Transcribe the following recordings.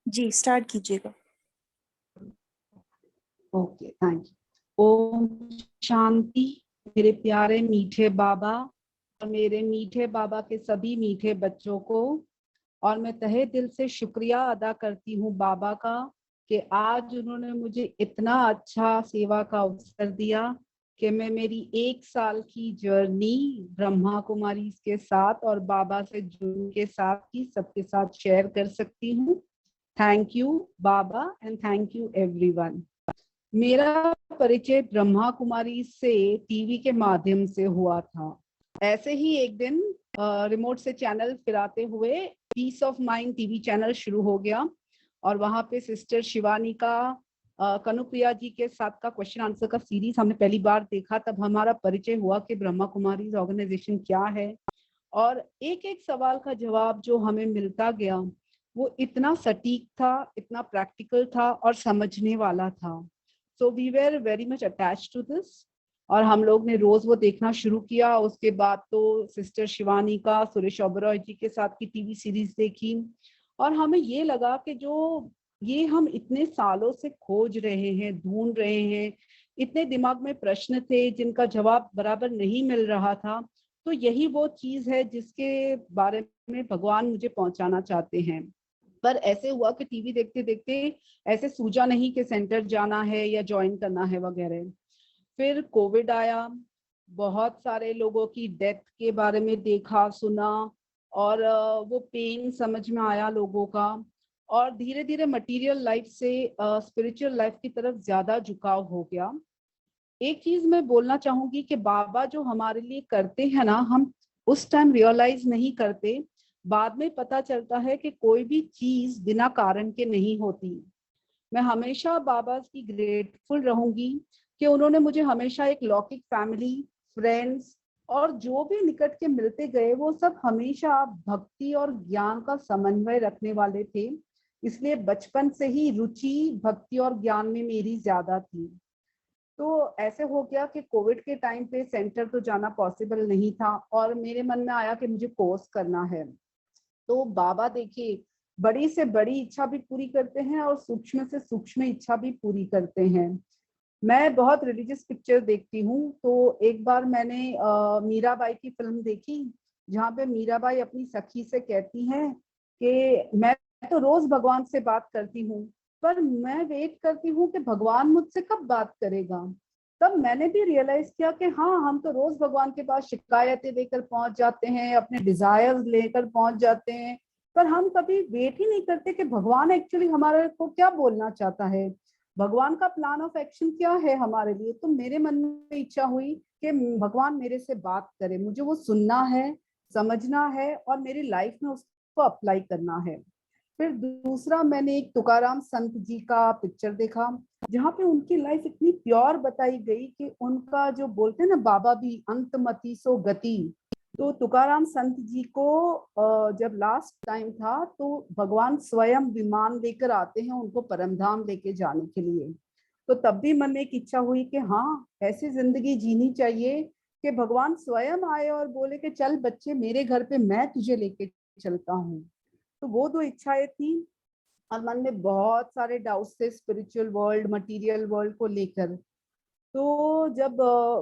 जी start कीजिएगा। Okay, thank you. ओम शांति। मेरे प्यारे मीठे बाबा और मेरे मीठे बाबा के सभी मीठे बच्चों को, और मैं तहे दिल से शुक्रिया अदा करती हूँ बाबा का कि आज उन्होंने मुझे इतना अच्छा सेवा का अवसर दिया कि मैं मेरी 1 साल की जर्नी ब्रह्मा कुमारी के साथ और बाबा से जुड़ने के साथ ही सबके साथ शेयर कर सकती हूँ। Thank you Baba and thank you everyone. मेरा परिचय ब्रह्मा कुमारी से टीवी के माध्यम से हुआ था। ऐसे ही एक दिन रिमोट से चैनल फिराते हुए peace of mind TV channel शुरू हो गया और वहां पे सिस्टर शिवानी का कनुप्रिया जी के साथ का क्वेश्चन आंसर का सीरीज हमने पहली बार देखा। तब हमारा परिचय हुआ कि ब्रह्मा कुमारी ऑर्गेनाइजेशन क्या है, और एक एक सवाल का जवाब जो हमें मिलता गया वो इतना सटीक था, इतना प्रैक्टिकल था और समझने वाला था। So we were very much attach to this, और हम लोग ने रोज वो देखना शुरू किया। उसके बाद तो सिस्टर शिवानी का सुरेश ओबेरॉय जी के साथ की टीवी सीरीज देखी, और हमें ये लगा कि जो ये हम इतने सालों से खोज रहे हैं, ढूंढ रहे हैं, इतने दिमाग में प्रश्न थे जिनका जवाब बराबर नहीं मिल रहा था, तो यही वो चीज है जिसके बारे में भगवान मुझे पहुंचाना चाहते हैं। पर ऐसे हुआ कि टीवी देखते देखते ऐसे सूझा नहीं कि सेंटर जाना है या ज्वाइन करना है वगैरह। फिर कोविड आया, बहुत सारे लोगों की डेथ के बारे में देखा सुना, और वो पेन समझ में आया लोगों का, और धीरे धीरे मटेरियल लाइफ से स्पिरिचुअल लाइफ की तरफ ज्यादा झुकाव हो गया। एक चीज मैं बोलना चाहूंगी कि बाबा जो हमारे लिए करते हैं ना, हम उस टाइम रियलाइज नहीं करते, बाद में पता चलता है कि कोई भी चीज बिना कारण के नहीं होती। मैं हमेशा बाबा की ग्रेटफुल रहूंगी कि उन्होंने मुझे हमेशा एक लौकिक फैमिली, फ्रेंड्स और जो भी निकट के मिलते गए वो सब हमेशा भक्ति और ज्ञान का समन्वय रखने वाले थे। इसलिए बचपन से ही रुचि भक्ति और ज्ञान में मेरी ज्यादा थी। तो ऐसे हो गया कि कोविड के टाइम पे सेंटर तो जाना पॉसिबल नहीं था, और मेरे मन में आया कि मुझे कोर्स करना है। तो बाबा देखिए, बड़ी से बड़ी इच्छा भी पूरी करते हैं और सूक्ष्म से सूक्ष्म इच्छा भी पूरी करते हैं। मैं बहुत रिलीजियस पिक्चर देखती हूँ, तो एक बार मैंने मीराबाई की फिल्म देखी, जहाँ पे मीराबाई अपनी सखी से कहती हैं कि मैं तो रोज भगवान से बात करती हूँ, पर मैं वेट करती हूँ कि भगवान मुझसे कब बात करेगा। तब मैंने भी रियलाइज किया कि हाँ, हम तो रोज भगवान के पास शिकायतें लेकर पहुंच जाते हैं, अपने डिजायर्स लेकर पहुंच जाते हैं, पर हम कभी वेट ही नहीं करते कि भगवान एक्चुअली हमारे को क्या बोलना चाहता है, भगवान का प्लान ऑफ एक्शन क्या है हमारे लिए। तो मेरे मन में इच्छा हुई कि भगवान मेरे से बात करे, मुझे वो सुनना है, समझना है और मेरी लाइफ में उसको अप्लाई करना है। फिर दूसरा, मैंने एक तुकाराम संत जी का पिक्चर देखा, जहाँ पे उनकी लाइफ इतनी प्योर बताई गई कि उनका जो बोलते हैं ना बाबा भी, अंतमति सो गति। तो तुकाराम संत जी को जब लास्ट टाइम था तो भगवान स्वयं विमान लेकर आते हैं उनको परमधाम लेके जाने के लिए। तो तब भी मन में एक इच्छा हुई कि हाँ, ऐसी जिंदगी जीनी चाहिए कि भगवान स्वयं आए और बोले कि चल बच्चे मेरे घर पे, मैं तुझे लेके चलता हूँ। तो वो दो इच्छाएं थी, और मन में बहुत सारे डाउट्स थे स्पिरिचुअल वर्ल्ड, मटेरियल वर्ल्ड को लेकर। तो जब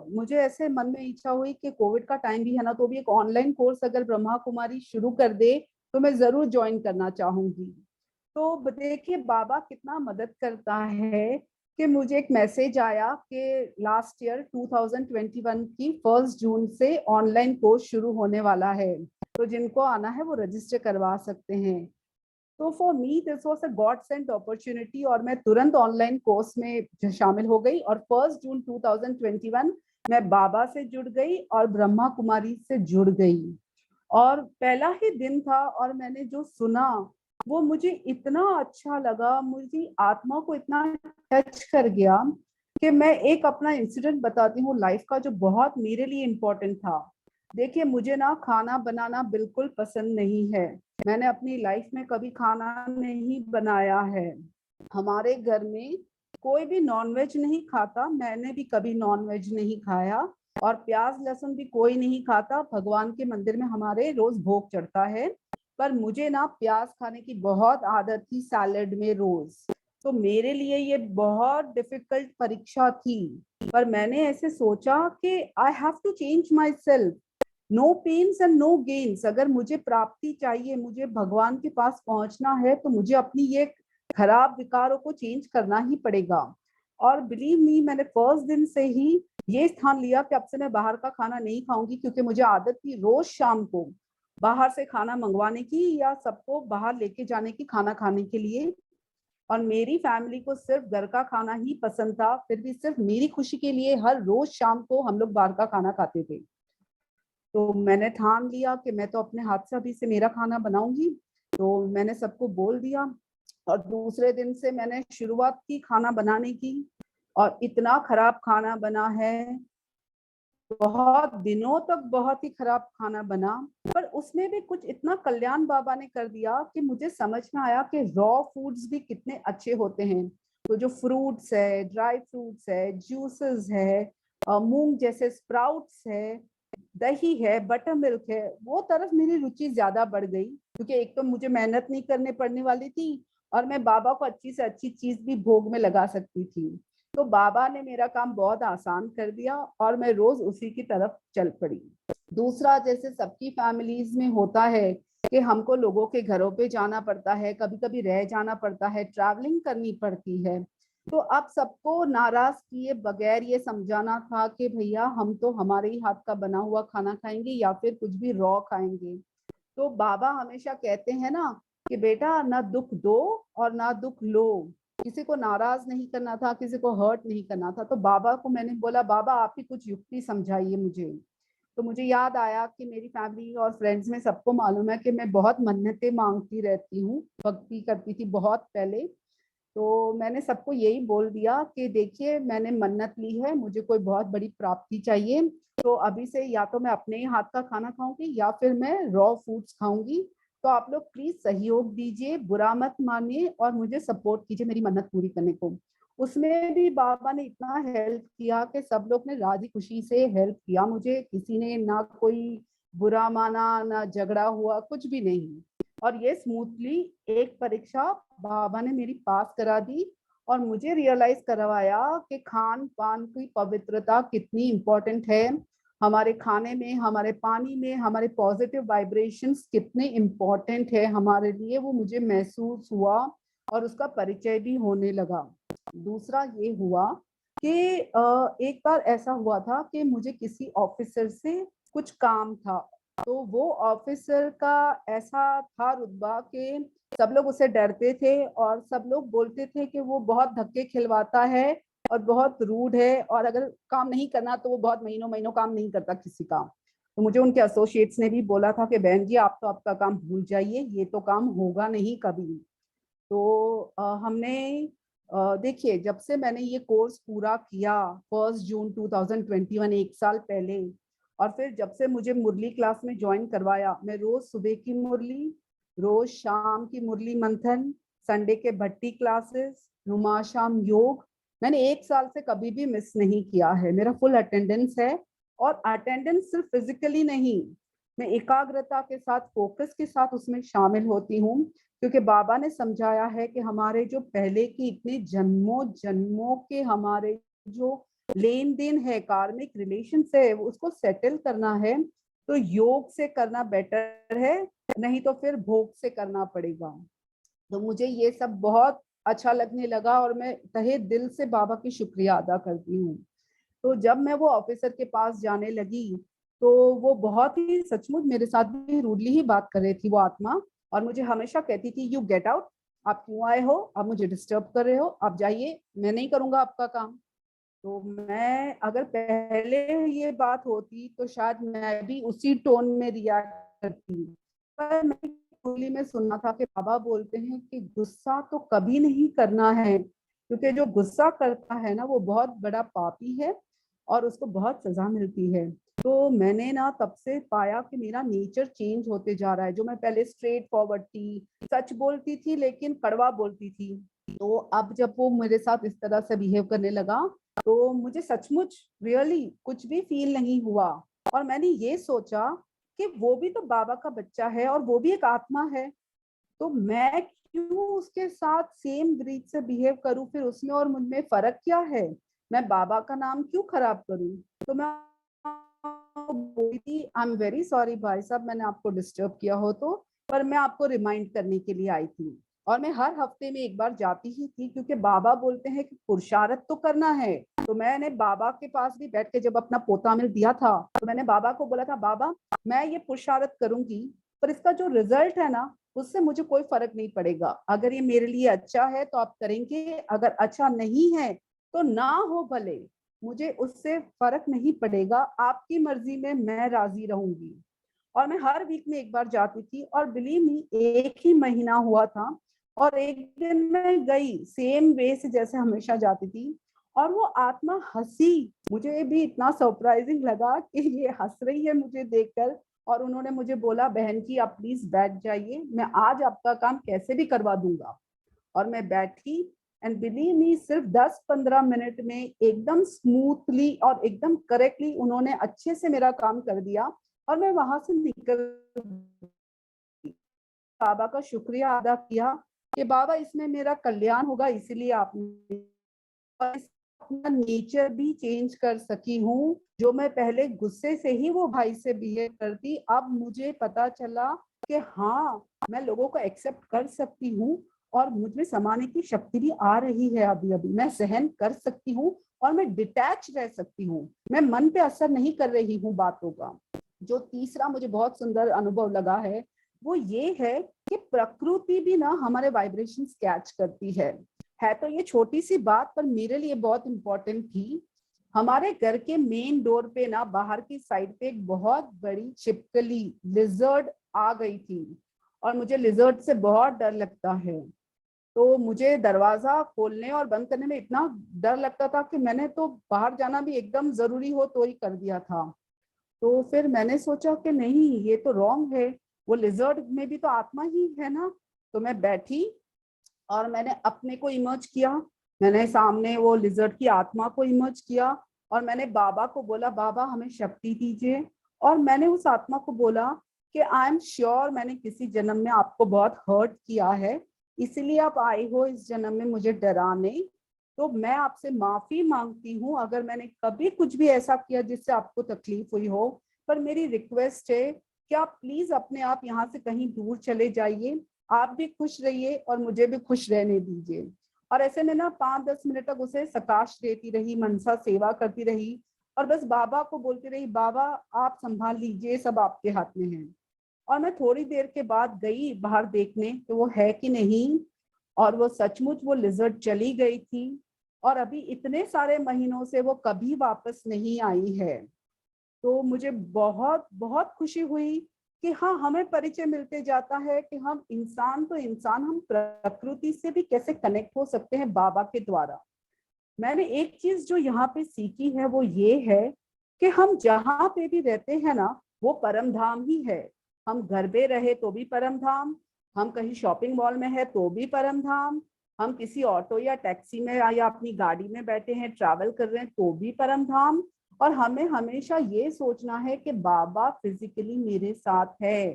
मुझे ऐसे मन में इच्छा हुई कि कोविड का टाइम भी है ना, तो भी एक ऑनलाइन कोर्स अगर ब्रह्मा कुमारी शुरू कर दे तो मैं जरूर ज्वाइन करना चाहूंगी। तो देखिए बाबा कितना मदद करता है कि मुझे एक मैसेज आया कि लास्ट ईयर 2021 की 1 जून से ऑनलाइन कोर्स शुरू होने वाला है, तो जिनको आना है वो रजिस्टर करवा सकते हैं। तो for me this was a God sent opportunity, और मैं तुरंत ऑनलाइन कोर्स में शामिल हो गई, और 1 जून 2021 मैं बाबा से जुड़ गई और ब्रह्मा कुमारी से जुड़ गई। और पहला ही दिन था और मैंने जो सुना वो मुझे इतना अच्छा लगा, मुझे आत्मा को इतना टच कर गया कि मैं एक अपना इंसिडेंट बताती हूँ लाइफ का, जो बहुत मेरे लिए इम्पोर्टेंट था। देखिए, मुझे ना खाना बनाना बिल्कुल पसंद नहीं है, मैंने अपनी लाइफ में कभी खाना नहीं बनाया है। हमारे घर में कोई भी नॉनवेज नहीं खाता, मैंने भी कभी नॉनवेज नहीं खाया, और प्याज लहसुन भी कोई नहीं खाता। भगवान के मंदिर में हमारे रोज भोग चढ़ता है, पर मुझे ना प्याज खाने की बहुत आदत थी सैलेड में रोज। तो मेरे लिए ये बहुत डिफिकल्ट परीक्षा थी। पर मैंने ऐसे सोचा कि I have to change myself. No pains and no gains. अगर मुझे प्राप्ति चाहिए, मुझे भगवान के पास पहुंचना है, तो मुझे अपनी ये खराब विकारों को चेंज करना ही पड़ेगा। और बिलीव मी, मैंने फर्स्ट दिन से ही ये स्थान लिया कि अब से मैं बाहर का खाना नहीं खाऊंगी, क्योंकि मुझे आदत थी रोज शाम को बाहर से खाना मंगवाने की या सबको बाहर लेके जाने की खाना खाने के लिए। और मेरी फैमिली को सिर्फ घर का खाना ही पसंद था, फिर भी सिर्फ मेरी खुशी के लिए हर रोज शाम को हम लोग बाहर का खाना खाते थे। तो मैंने ठान लिया कि मैं तो अपने हाथ से अभी से मेरा खाना बनाऊंगी। तो मैंने सबको बोल दिया और दूसरे दिन से मैंने शुरुआत की खाना बनाने की। और इतना खराब खाना बना है, बहुत दिनों तक बहुत ही खराब खाना बना। पर उसमें भी कुछ इतना कल्याण बाबा ने कर दिया कि मुझे समझ में आया कि रॉ फूड्स भी कितने अच्छे होते हैं। तो जो फ्रूट्स है, ड्राई फ्रूट्स है, जूसेस है, मूंग जैसे स्प्राउट्स है, दही है, बटर मिल्क है, वो तरफ मेरी रुचि ज्यादा बढ़ गई, क्योंकि एक तो मुझे मेहनत नहीं करने पड़ने वाली थी और मैं बाबा को अच्छी से अच्छी चीज भी भोग में लगा सकती थी। तो बाबा ने मेरा काम बहुत आसान कर दिया और मैं रोज उसी की तरफ चल पड़ी। दूसरा, जैसे सबकी फैमिलीज में होता है कि हमको लोगों के घरों पे जाना पड़ता है, कभी कभी रह जाना पड़ता है, ट्रैवलिंग करनी पड़ती है। तो अब सबको नाराज किए बगैर ये समझाना था कि भैया हम तो हमारे ही हाथ का बना हुआ खाना खाएंगे या फिर कुछ भी रॉ खाएंगे। तो बाबा हमेशा कहते हैं ना कि बेटा ना दुख दो और ना दुख लो। किसी को नाराज नहीं करना था, किसी को हर्ट नहीं करना था। तो बाबा को मैंने बोला, बाबा आप ही कुछ युक्ति समझाइए मुझे। तो मुझे याद आया कि मेरी फैमिली और फ्रेंड्स में सबको मालूम है कि मैं बहुत मन्नतें मांगती रहती हूँ, भक्ति करती थी बहुत पहले। तो मैंने सबको यही बोल दिया कि देखिए मैंने मन्नत ली है, मुझे कोई बहुत बड़ी प्राप्ति चाहिए, तो अभी से या तो मैं अपने ही हाथ का खाना खाऊंगी या फिर मैं रॉ फूड्स खाऊंगी। तो आप लोग प्लीज सहयोग दीजिए, बुरा मत मानिए और मुझे सपोर्ट कीजिए मेरी मन्नत पूरी करने को। उसमें भी बाबा ने इतना हेल्प किया कि सब लोग ने राजी खुशी से हेल्प किया मुझे। किसी ने ना कोई बुरा माना, ना झगड़ा हुआ, कुछ भी नहीं। और ये स्मूथली एक परीक्षा बाबा ने मेरी पास करा दी और मुझे रियलाइज करवाया कि खान पान की पवित्रता कितनी इम्पोर्टेंट है। हमारे खाने में, हमारे पानी में, हमारे पॉजिटिव वाइब्रेशंस कितने इम्पोर्टेंट है हमारे लिए, वो मुझे महसूस हुआ और उसका परिचय भी होने लगा। दूसरा ये हुआ कि एक बार ऐसा हुआ था कि मुझे किसी ऑफिसर से कुछ काम था। तो वो ऑफिसर का ऐसा था रुतबा कि सब लोग उससे डरते थे और सब लोग बोलते थे कि वो बहुत धक्के खिलवाता है और बहुत रूड है, और अगर काम नहीं करना तो वो बहुत महीनों महीनों काम नहीं करता किसी का। तो मुझे उनके एसोसिएट्स ने भी बोला था कि बहन जी आप तो आपका काम भूल जाइए, ये तो काम होगा नहीं कभी। तो हमने देखिए जब से मैंने ये कोर्स पूरा किया 1 जून 2021, एक साल पहले, और फिर जब से मुझे मुरली क्लास में ज्वाइन करवाया, मैं रोज सुबह की मुरली, रोज शाम की मुरली मंथन, संडे के भट्टी क्लासेस, नुमा शाम योग, मैंने एक साल से कभी भी मिस नहीं किया है। मेरा फुल अटेंडेंस है। और अटेंडेंस सिर्फ फिजिकली नहीं, मैं एकाग्रता के साथ, फोकस के साथ उसमें शामिल होती हूँ, क्योंकि बाबा ने समझाया है कि हमारे जो पहले की इतने जन्मों जन्मों के हमारे जो लेन देन है, कार्मिक रिलेशन है, उसको सेटल करना है तो योग से करना बेटर है, नहीं तो फिर भोग से करना पड़ेगा। तो मुझे ये सब बहुत अच्छा लगने लगा और मैं तहे दिल से बाबा की शुक्रिया अदा करती हूँ। तो जब मैं वो ऑफिसर के पास जाने लगी तो वो बहुत ही सचमुच मेरे साथ भी रूडली ही बात कर रही थी वो आत्मा, और मुझे हमेशा कहती थी यू गेट आउट, आप क्यों आए हो, आप मुझे डिस्टर्ब कर रहे हो, आप जाइए, मैं नहीं करूंगा आपका काम। तो मैं अगर पहले ये बात होती तो शायद मैं भी उसी टोन में रिएक्ट करती। पर मैं खुली में सुनना था कि बाबा बोलते हैं कि गुस्सा तो कभी नहीं करना है, क्योंकि जो गुस्सा करता है ना वो बहुत बड़ा पापी है और उसको बहुत सजा मिलती है। तो मैंने ना तब से पाया कि मेरा नेचर चेंज होते जा रहा है। जो मैं पहले स्ट्रेट फॉरवर्ड थी, सच बोलती थी लेकिन कड़वा बोलती थी, तो अब जब वो मेरे साथ इस तरह से बिहेव करने लगा तो मुझे सचमुच रियली कुछ भी फील नहीं हुआ। और मैंने ये सोचा कि वो भी तो बाबा का बच्चा है और वो भी एक आत्मा है, तो मैं क्यों उसके साथ सेम रीत से बिहेव करूं, फिर उसमें और मुझ में फर्क क्या है? मैं बाबा का नाम क्यों खराब करूं? तो मैं बोली थी, आई एम वेरी सॉरी भाई साहब, मैंने आपको डिस्टर्ब किया हो तो, पर मैं आपको रिमाइंड करने के लिए आई थी। और मैं हर हफ्ते में एक बार जाती ही थी, क्योंकि बाबा बोलते हैं कि पुरुषार्थ तो करना है। तो मैंने बाबा के पास भी बैठ के जब अपना पोता मिल दिया था, तो मैंने बाबा को बोला था, बाबा मैं ये पुरुषार्थ करूंगी, पर इसका जो रिजल्ट है ना, उससे मुझे कोई फर्क नहीं पड़ेगा। अगर ये मेरे लिए अच्छा है तो आप करेंगे, अगर अच्छा नहीं है तो ना हो भले, मुझे उससे फर्क नहीं पड़ेगा, आपकी मर्जी में मैं राजी रहूंगी। और मैं हर वीक में एक बार जाती थी, और बिलीव मी, एक ही महीना हुआ था, और एक दिन मैं गई सेम वे से जैसे हमेशा जाती थी, और वो आत्मा हंसी। मुझे भी इतना सरप्राइजिंग लगा कि ये हंस रही है मुझे देखकर। और उन्होंने मुझे बोला, बहन जी आप प्लीज बैठ जाइए, मैं आज आपका काम कैसे भी करवा दूंगा। और मैं बैठी, एंड बिलीव मी, सिर्फ 10-15 मिनट में एकदम स्मूथली और एकदम करेक्टली उन्होंने अच्छे से मेरा काम कर दिया, और मैं वहां से निकल, बाबा का शुक्रिया अदा किया कि बाबा इसमें मेरा कल्याण होगा, इसीलिए आपने, और अपना नेचर भी चेंज कर सकी हूँ। जो मैं पहले गुस्से से ही वो भाई से बिहेव करती, अब मुझे पता चला कि हाँ, मैं लोगों को एक्सेप्ट कर सकती हूँ, और मुझ में समाने की शक्ति भी आ रही है। अभी अभी मैं सहन कर सकती हूँ, और मैं डिटैच रह सकती हूँ, मैं मन पे असर नहीं कर रही हूँ बातों का। जो तीसरा मुझे बहुत सुंदर अनुभव लगा है, वो ये है कि प्रकृति भी ना हमारे वाइब्रेशंस कैच करती है तो ये छोटी सी बात, पर मेरे लिए बहुत इंपॉर्टेंट थी। हमारे घर के मेन डोर पे ना बाहर की साइड पे एक बहुत बड़ी छिपकली लिजर्ड आ गई थी, और मुझे लिजर्ड से बहुत डर लगता है। तो मुझे दरवाजा खोलने और बंद करने में इतना डर लगता था कि मैंने तो बाहर जाना भी एकदम जरूरी हो तो ही कर दिया था। तो फिर मैंने सोचा कि नहीं, ये तो रॉन्ग है, वो लिजर्ड में भी तो आत्मा ही है ना। तो मैं बैठी, और मैंने अपने को इमर्ज किया, मैंने सामने वो लिजर्ड की आत्मा को इमर्ज किया, और मैंने बाबा को बोला, बाबा हमें शक्ति दीजिए। और मैंने उस आत्मा को बोला कि आई एम श्योर मैंने किसी जन्म में आपको बहुत हर्ट किया है, इसीलिए आप आई हो इस जन्म में मुझे डराने। तो मैं आपसे माफी मांगती हूँ अगर मैंने कभी कुछ भी ऐसा किया जिससे आपको तकलीफ हुई हो, पर मेरी रिक्वेस्ट है कि आप प्लीज अपने आप यहाँ से कहीं दूर चले जाइए, आप भी खुश रहिए और मुझे भी खुश रहने दीजिए। और ऐसे में ना 5-10 मिनट तक उसे सकाश देती रही, मनसा सेवा करती रही, और बस बाबा को बोलती रही, बाबा आप संभाल लीजिए, सब आपके हाथ में है। और मैं थोड़ी देर के बाद गई बाहर देखने कि वो है कि नहीं, और वो सचमुच वो लिजर्ड चली गई थी, और अभी इतने सारे महीनों से वो कभी वापस नहीं आई है। तो मुझे बहुत बहुत खुशी हुई कि हाँ, हमें परिचय मिलते जाता है कि हम इंसान तो इंसान, हम प्रकृति से भी कैसे कनेक्ट हो सकते हैं बाबा के द्वारा। मैंने एक चीज जो यहाँ पे सीखी है वो ये है कि हम जहाँ पे भी रहते हैं ना, वो परम धाम ही है। हम घर पे रहे तो भी परम धाम, हम कहीं शॉपिंग मॉल में है तो भी परम धाम, हम किसी ऑटो या टैक्सी में या अपनी गाड़ी में बैठे हैं, ट्रैवल कर रहे हैं तो भी परम धाम। और हमें हमेशा ये सोचना है कि बाबा फिजिकली मेरे साथ है।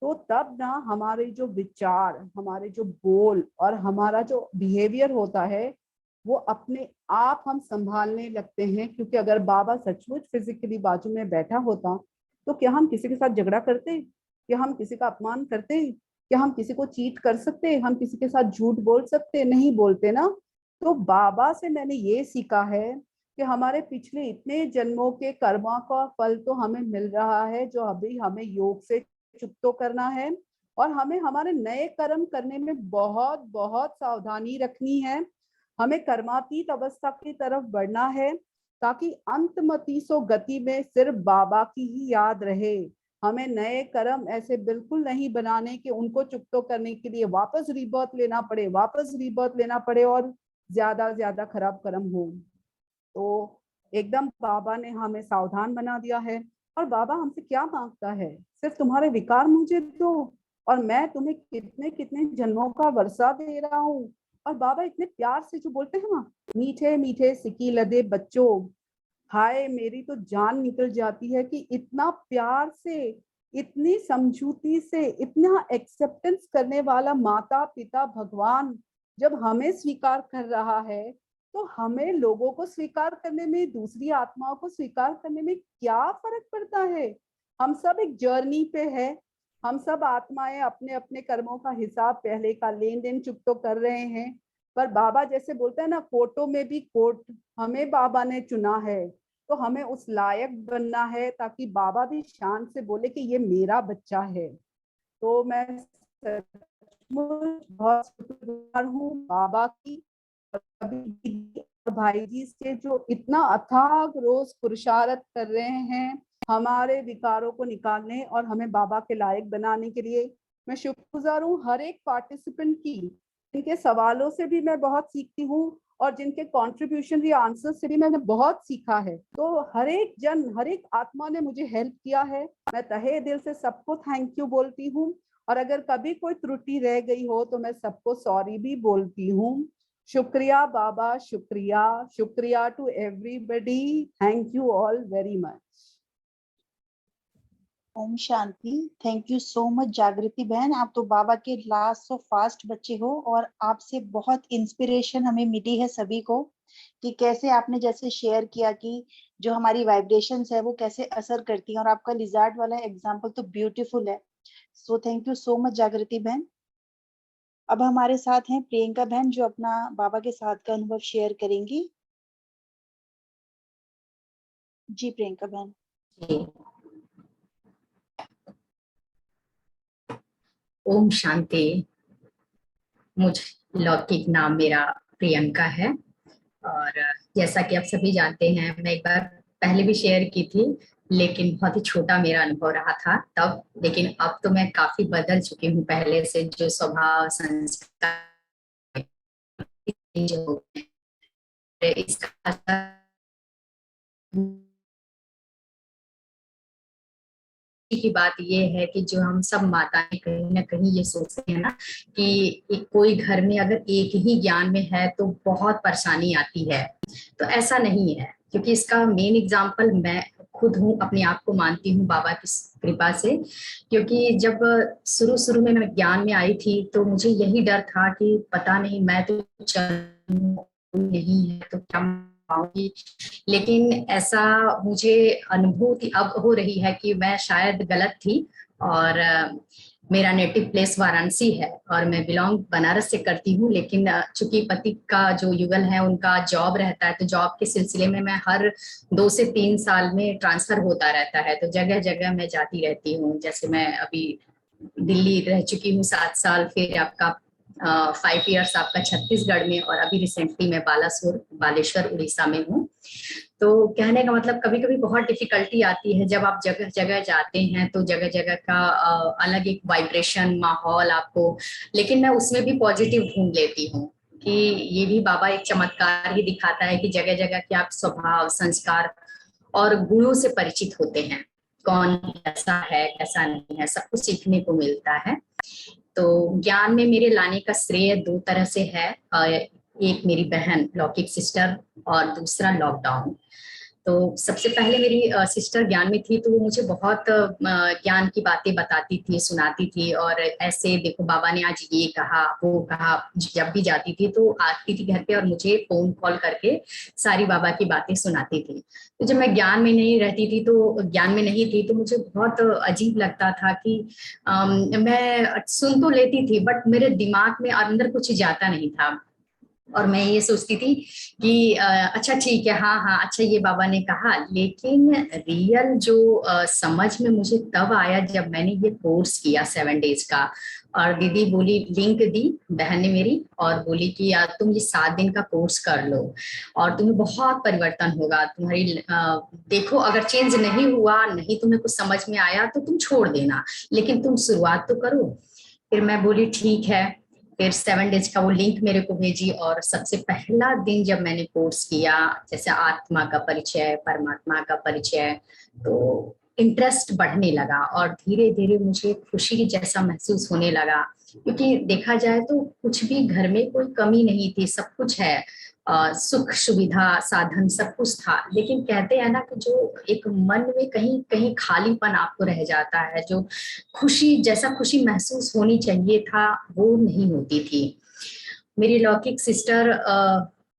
तो तब ना हमारे जो विचार, हमारे जो बोल और हमारा जो बिहेवियर होता है, वो अपने आप हम संभालने लगते हैं। क्योंकि अगर बाबा सचमुच फिजिकली बाजू में बैठा होता, तो क्या हम किसी के साथ झगड़ा करते? क्या हम किसी का अपमान करते? क्या हम किसी को चीट कर सकते? हम किसी के साथ झूठ बोल सकते? नहीं बोलते ना। तो बाबा से मैंने ये सीखा है कि हमारे पिछले इतने जन्मों के कर्मा का फल तो हमें मिल रहा है, जो अभी हमें योग से चुकतो करना है। और हमें हमारे नए कर्म करने में बहुत बहुत सावधानी रखनी है। हमें कर्मातीत अवस्था की तरफ बढ़ना है, ताकि अंतमति सो गति में सिर्फ बाबा की ही याद रहे। हमें नए कर्म ऐसे बिल्कुल नहीं बनाने कि उनको चुकतो करने के लिए वापस रीबर्थ लेना पड़े, वापस रीबर्थ लेना पड़े, और ज्यादा खराब कर्म हो। तो एकदम बाबा ने हमें सावधान बना दिया है। और बाबा हमसे क्या मांगता है? सिर्फ तुम्हारे विकार मुझे दो, और मैं तुम्हें कितने कितने जन्मों का वर्षा दे रहा हूँ। और बाबा इतने प्यार से जो बोलते हैं ना, मीठे मीठे सिकी लदे बच्चों, हाय मेरी तो जान निकल जाती है कि इतना प्यार से, इतनी समझूती से, इतना एक्सेप्टेंस करने वाला माता पिता भगवान जब हमें स्वीकार कर रहा है, तो हमें लोगों को स्वीकार करने में, दूसरी आत्माओं को स्वीकार करने में क्या फर्क पड़ता है। हम सब एक जर्नी पे है, हम सब आत्माएं अपने अपने कर्मों का हिसाब, पहले का लेन देन चुप तो कर रहे हैं, पर बाबा जैसे बोलते हैं ना, कोर्टों में भी कोर्ट हमें बाबा ने चुना है, तो हमें उस लायक बनना है ताकि बाबा भी शान से बोले कि ये मेरा बच्चा है। तो मैं बहुत शुक्रगुजार हूँ बाबा की, और भाई जी से जो इतना अथाग रोज पुरुषार्थ कर रहे हैं हमारे विकारों को निकालने और हमें बाबा के लायक बनाने के लिए। मैं शुक्रगुजार हूँ हर एक पार्टिसिपेंट की, इनके सवालों से भी मैं बहुत सीखती हूँ और जिनके कंट्रीब्यूशन या आंसर से भी मैंने बहुत सीखा है। तो हर एक जन, हर एक आत्मा ने मुझे हेल्प किया है। मैं तहे दिल से सबको थैंक यू बोलती हूँ, और अगर कभी कोई त्रुटि रह गई हो तो मैं सबको सॉरी भी बोलती हूँ। शुक्रिया बाबा, शुक्रिया, शुक्रिया to everybody. Thank you all very much. ओम शांति। Thank you so much Jagriti बहन, आप तो बाबा के लास्ट ऑफ फास्ट बच्चे हो और आपसे बहुत इंस्पिरेशन हमें मिली है सभी को, कि कैसे आपने जैसे शेयर किया कि जो हमारी वाइब्रेशंस है वो कैसे असर करती हैं, और आपका लिजार्ड वाला एग्जांपल तो ब्यूटीफुल है। So thank you so much Jagriti बहन। अब हमारे साथ हैं प्रियंका बहन, जो अपना बाबा के साथ का अनुभव शेयर करेंगी। जी प्रियंका बहन। ओम शांति। मुझ लौकिक नाम मेरा प्रियंका है, और जैसा कि आप सभी जानते हैं, मैं एक बार पहले भी शेयर की थी, लेकिन बहुत ही छोटा मेरा अनुभव रहा था तब, लेकिन अब तो मैं काफी बदल चुकी हूँ पहले से। जो स्वभाव संस्कार जो इसका की बात ये है कि जो हम सब माताएं कहीं ना कहीं ये सोचते हैं ना कि कोई घर में अगर एक ही ज्ञान में है तो बहुत परेशानी आती है, तो ऐसा नहीं है। क्योंकि इसका मेन एग्जाम्पल मैं खुद हूँ, अपने आप को मानती हूँ बाबा की कृपा से। क्योंकि जब शुरू शुरू में मैं ज्ञान में आई थी तो मुझे यही डर था कि पता नहीं मैं तो नहीं है तो क्या पाऊंगी, लेकिन ऐसा मुझे अनुभूति अब हो रही है कि मैं शायद गलत थी। और मेरा नेटिव प्लेस वाराणसी है और मैं बिलोंग बनारस से करती हूँ, लेकिन चूंकि पति का जो युगल है उनका जॉब रहता है, तो जॉब के सिलसिले में मैं हर 2 से 3 साल में ट्रांसफर होता रहता है, तो जगह जगह मैं जाती रहती हूँ। जैसे मैं अभी दिल्ली रह चुकी हूँ 7 साल, फिर आपका 5 इयर्स आपका छत्तीसगढ़ में, और अभी रिसेंटली मैं बालेश्वर उड़ीसा में हूँ। तो कहने का मतलब कभी कभी बहुत डिफिकल्टी आती है जब आप जगह जगह जाते हैं, तो जगह जगह का अलग एक वाइब्रेशन माहौल आपको, लेकिन मैं उसमें भी पॉजिटिव ढूंढ लेती हूँ कि ये भी बाबा एक चमत्कार ही दिखाता है कि जगह जगह के आप स्वभाव संस्कार और गुणों से परिचित होते हैं, कौन कैसा है कैसा नहीं है, सब कुछ सीखने को मिलता है। तो ज्ञान में मेरे लाने का श्रेय 2 तरह से है, एक मेरी बहन लौकिक सिस्टर और दूसरा लॉकडाउन। तो सबसे पहले मेरी सिस्टर ज्ञान में थी, तो वो मुझे बहुत ज्ञान की बातें बताती थी, सुनाती थी, और ऐसे देखो बाबा ने आज ये कहा वो कहा। जब भी जाती थी तो आती थी घर पे और मुझे फोन कॉल करके सारी बाबा की बातें सुनाती थी। तो जब मैं ज्ञान में नहीं रहती थी, तो ज्ञान में नहीं थी, तो मुझे बहुत अजीब लगता था कि मैं सुन तो लेती थी बट मेरे दिमाग में अंदर कुछ जाता नहीं था, और मैं ये सोचती थी कि अच्छा ठीक है, हाँ हाँ अच्छा ये बाबा ने कहा। लेकिन रियल जो समझ में मुझे तब आया जब मैंने ये कोर्स किया 7 डेज का। और दीदी बोली, लिंक दी बहन ने मेरी, और बोली कि यार तुम ये 7 दिन का कोर्स कर लो और तुम्हें बहुत परिवर्तन होगा तुम्हारी। देखो अगर चेंज नहीं हुआ, नहीं तुम्हें कुछ समझ में आया तो तुम छोड़ देना, लेकिन तुम शुरुआत तो करो। फिर मैं बोली ठीक है। फिर 7 डेज का वो लिंक मेरे को भेजी, और सबसे पहला दिन जब मैंने कोर्स किया, जैसे आत्मा का परिचय, परमात्मा का परिचय, तो इंटरेस्ट बढ़ने लगा और धीरे धीरे मुझे खुशी जैसा महसूस होने लगा, क्योंकि देखा जाए तो कुछ भी घर में कोई कमी नहीं थी, सब कुछ है, सुख सुविधा साधन सब कुछ था। लेकिन कहते हैं ना कि जो एक मन में कहीं कहीं खालीपन आपको रह जाता है, जो खुशी जैसा खुशी महसूस होनी चाहिए था वो नहीं होती थी। मेरी लौकिक सिस्टर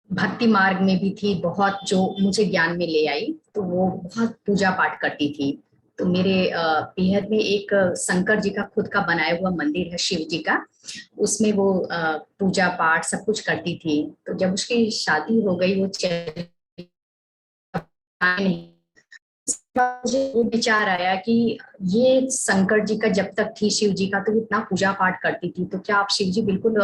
भक्ति मार्ग में भी थी बहुत, जो मुझे ज्ञान में ले आई। तो वो बहुत पूजा पाठ करती थी। तो मेरे पीहर में एक शंकर जी का खुद का बनाया हुआ मंदिर है, शिव जी का, उसमें वो पूजा पाठ सब कुछ करती थी। तो जब उसकी शादी हो गई, वो चली नहीं, मुझे वो विचार आया कि ये शंकर जी का जब तक थी, शिव जी का तो इतना पूजा पाठ करती थी, तो क्या आप शिव जी बिल्कुल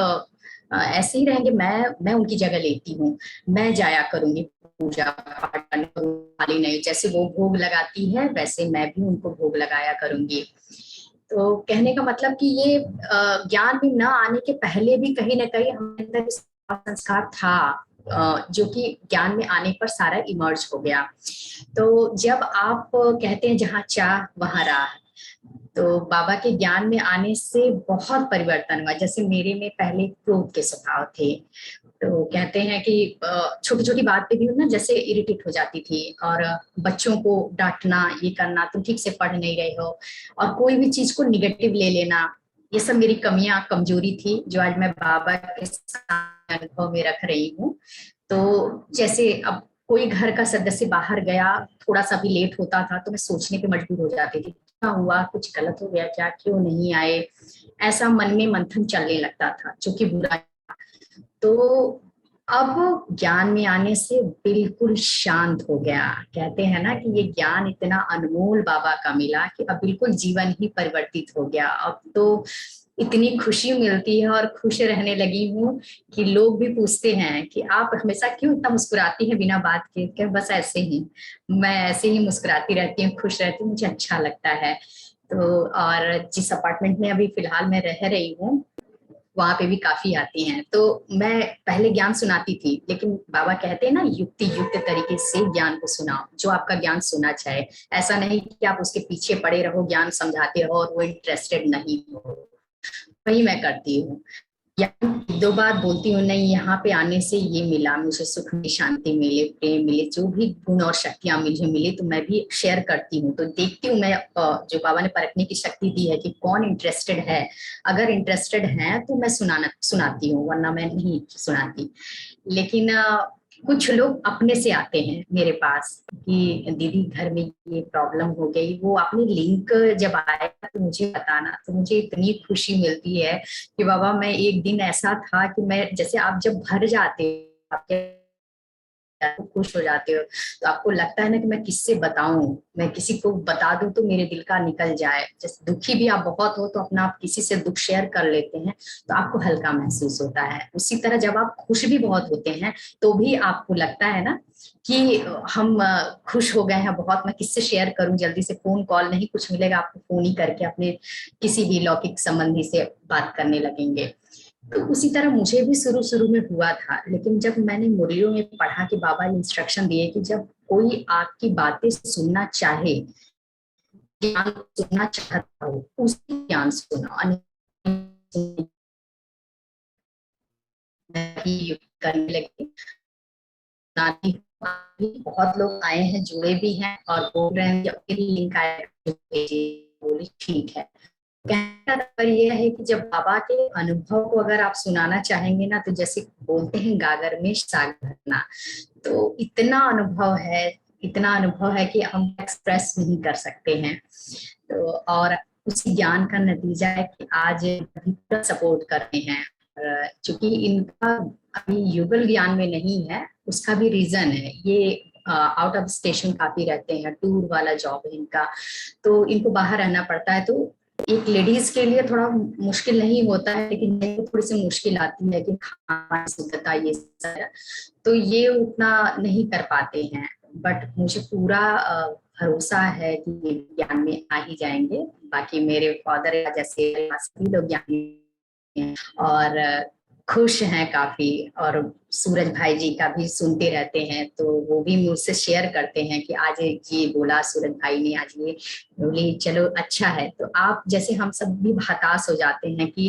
ऐसे ही रहेंगे? मैं उनकी जगह लेती हूँ, मैं जाया करूंगी पूजा पाठ करने, खाली नहीं, जैसे वो भोग लगाती है वैसे मैं भी उनको भोग लगाया करूंगी। तो कहने का मतलब कि ये ज्ञान में न आने के पहले भी कहीं ना कहीं हमारे अंदर संस्कार था, जो कि ज्ञान में आने पर सारा इमर्ज हो गया। तो जब आप कहते हैं जहाँ चाह वहां राह, तो बाबा के ज्ञान में आने से बहुत परिवर्तन हुआ। जैसे मेरे में पहले क्रोध के स्वभाव थे, तो कहते हैं कि छोटी छोटी बात पे भी ना जैसे इरिटेट हो जाती थी, और बच्चों को डांटना, ये करना, तुम ठीक से पढ़ नहीं रहे हो, और कोई भी चीज को निगेटिव ले लेना, ये सब मेरी कमियां कमजोरी थी, जो आज मैं बाबा के सामने अनुभव में रख रही हूँ। तो जैसे अब कोई घर का सदस्य बाहर गया, थोड़ा सा भी लेट होता था तो मैं सोचने पे मजबूर हो जाती थी, क्या हुआ, कुछ गलत हो गया क्या, क्यों नहीं आए, ऐसा मन में मंथन चलने लगता था, जो कि बुरा। तो अब ज्ञान में आने से बिल्कुल शांत हो गया। कहते हैं ना कि ये ज्ञान इतना अनमोल बाबा का मिला कि अब बिल्कुल जीवन ही परिवर्तित हो गया। अब तो इतनी खुशी मिलती है और खुश रहने लगी हूँ कि लोग भी पूछते हैं कि आप हमेशा क्यों इतना मुस्कुराती हैं बिना बात के? क्या बस ऐसे ही, मैं ऐसे ही मुस्कुराती रहती हूँ, खुश रहती हूँ, मुझे अच्छा लगता है। तो और जिस अपार्टमेंट में अभी फिलहाल मैं रह रही हूँ, वहां पे भी काफी आती हैं। तो मैं पहले ज्ञान सुनाती थी, लेकिन बाबा कहते हैं ना, युक्ति युक्त तरीके से ज्ञान को सुनाओ, जो आपका ज्ञान सुना चाहे। ऐसा नहीं कि आप उसके पीछे पड़े रहो, ज्ञान समझाते रहो और वो इंटरेस्टेड नहीं हो। वही मैं करती हूँ, या दो बात बोलती हूँ, नहीं यहाँ पे आने से ये मिला मुझे, सुख में शांति मिले, प्रेम मिले, जो भी गुण और शक्तियां मुझे मिली, तो मैं भी शेयर करती हूँ। तो देखती हूँ मैं, जो बाबा ने परखने की शक्ति दी है कि कौन इंटरेस्टेड है। अगर इंटरेस्टेड है तो मैं सुनाती हूँ, वरना मैं नहीं सुनाती। लेकिन कुछ लोग अपने से आते हैं मेरे पास कि दीदी घर में ये प्रॉब्लम हो गई, वो अपनी लिंक जब आया तो मुझे बताना, तो मुझे इतनी खुशी मिलती है कि बाबा मैं एक दिन ऐसा था कि मैं, जैसे आप जब भर जाते हो, आपके खुश हो जाते हो, तो आपको लगता है ना कि मैं किससे बताऊं, मैं किसी को बता दूं तो मेरे दिल का निकल जाए। जैसे दुखी भी आप बहुत हो तो अपना आप किसी से दुख शेयर कर लेते हैं तो आपको हल्का महसूस होता है। उसी तरह जब आप खुश भी बहुत होते हैं तो भी आपको लगता है ना कि हम खुश हो गए हैं बहुत, मैं किससे शेयर करूं, जल्दी से फोन कॉल नहीं कुछ मिलेगा, आपको फोन ही करके अपने किसी भी लौकिक संबंधी से बात करने लगेंगे। तो उसी तरह मुझे भी शुरू शुरू में हुआ था, लेकिन जब मैंने मुरलियों में पढ़ा कि बाबा इंस्ट्रक्शन दिए कि जब कोई आपकी बातें सुनना चाहे, ज्ञान सुनना चाहता हो, उसी ज्ञान सुनो, करने लगी। बहुत लोग आए हैं, जुड़े भी हैं और बोल रहे हैं कि लिंक आया, बोली ठीक है। कहने का तात्पर्य यह है कि जब बाबा के अनुभव को अगर आप सुनाना चाहेंगे ना, तो जैसे बोलते हैं गागर में साग भरना, तो इतना अनुभव है, इतना अनुभव है कि हम एक्सप्रेस नहीं कर सकते हैं। तो और उसी ज्ञान का नतीजा है कि आज सपोर्ट करते हैं। चूंकि इनका अभी युगल ज्ञान में नहीं है, उसका भी रीजन है, ये आउट ऑफ स्टेशन काफी रहते हैं, टूर वाला जॉब है इनका, तो इनको बाहर रहना पड़ता है। तो एक लेडीज के लिए थोड़ा मुश्किल नहीं होता है, लेकिन थोड़ी सी मुश्किल आती है कि खाना शुद्धता ये सारा, तो ये उतना नहीं कर पाते हैं। बट मुझे पूरा भरोसा है कि ये ज्ञान में आ ही जाएंगे। बाकी मेरे फादर जैसे सभी लोग ज्ञानी हैं और खुश हैं काफी, और सूरज भाई जी का भी सुनते रहते हैं, तो वो भी मुझसे शेयर करते हैं कि आज ये बोला सूरज भाई ने, आज ये बोली, चलो अच्छा है। तो आप जैसे हम सब भी हताश हो जाते हैं कि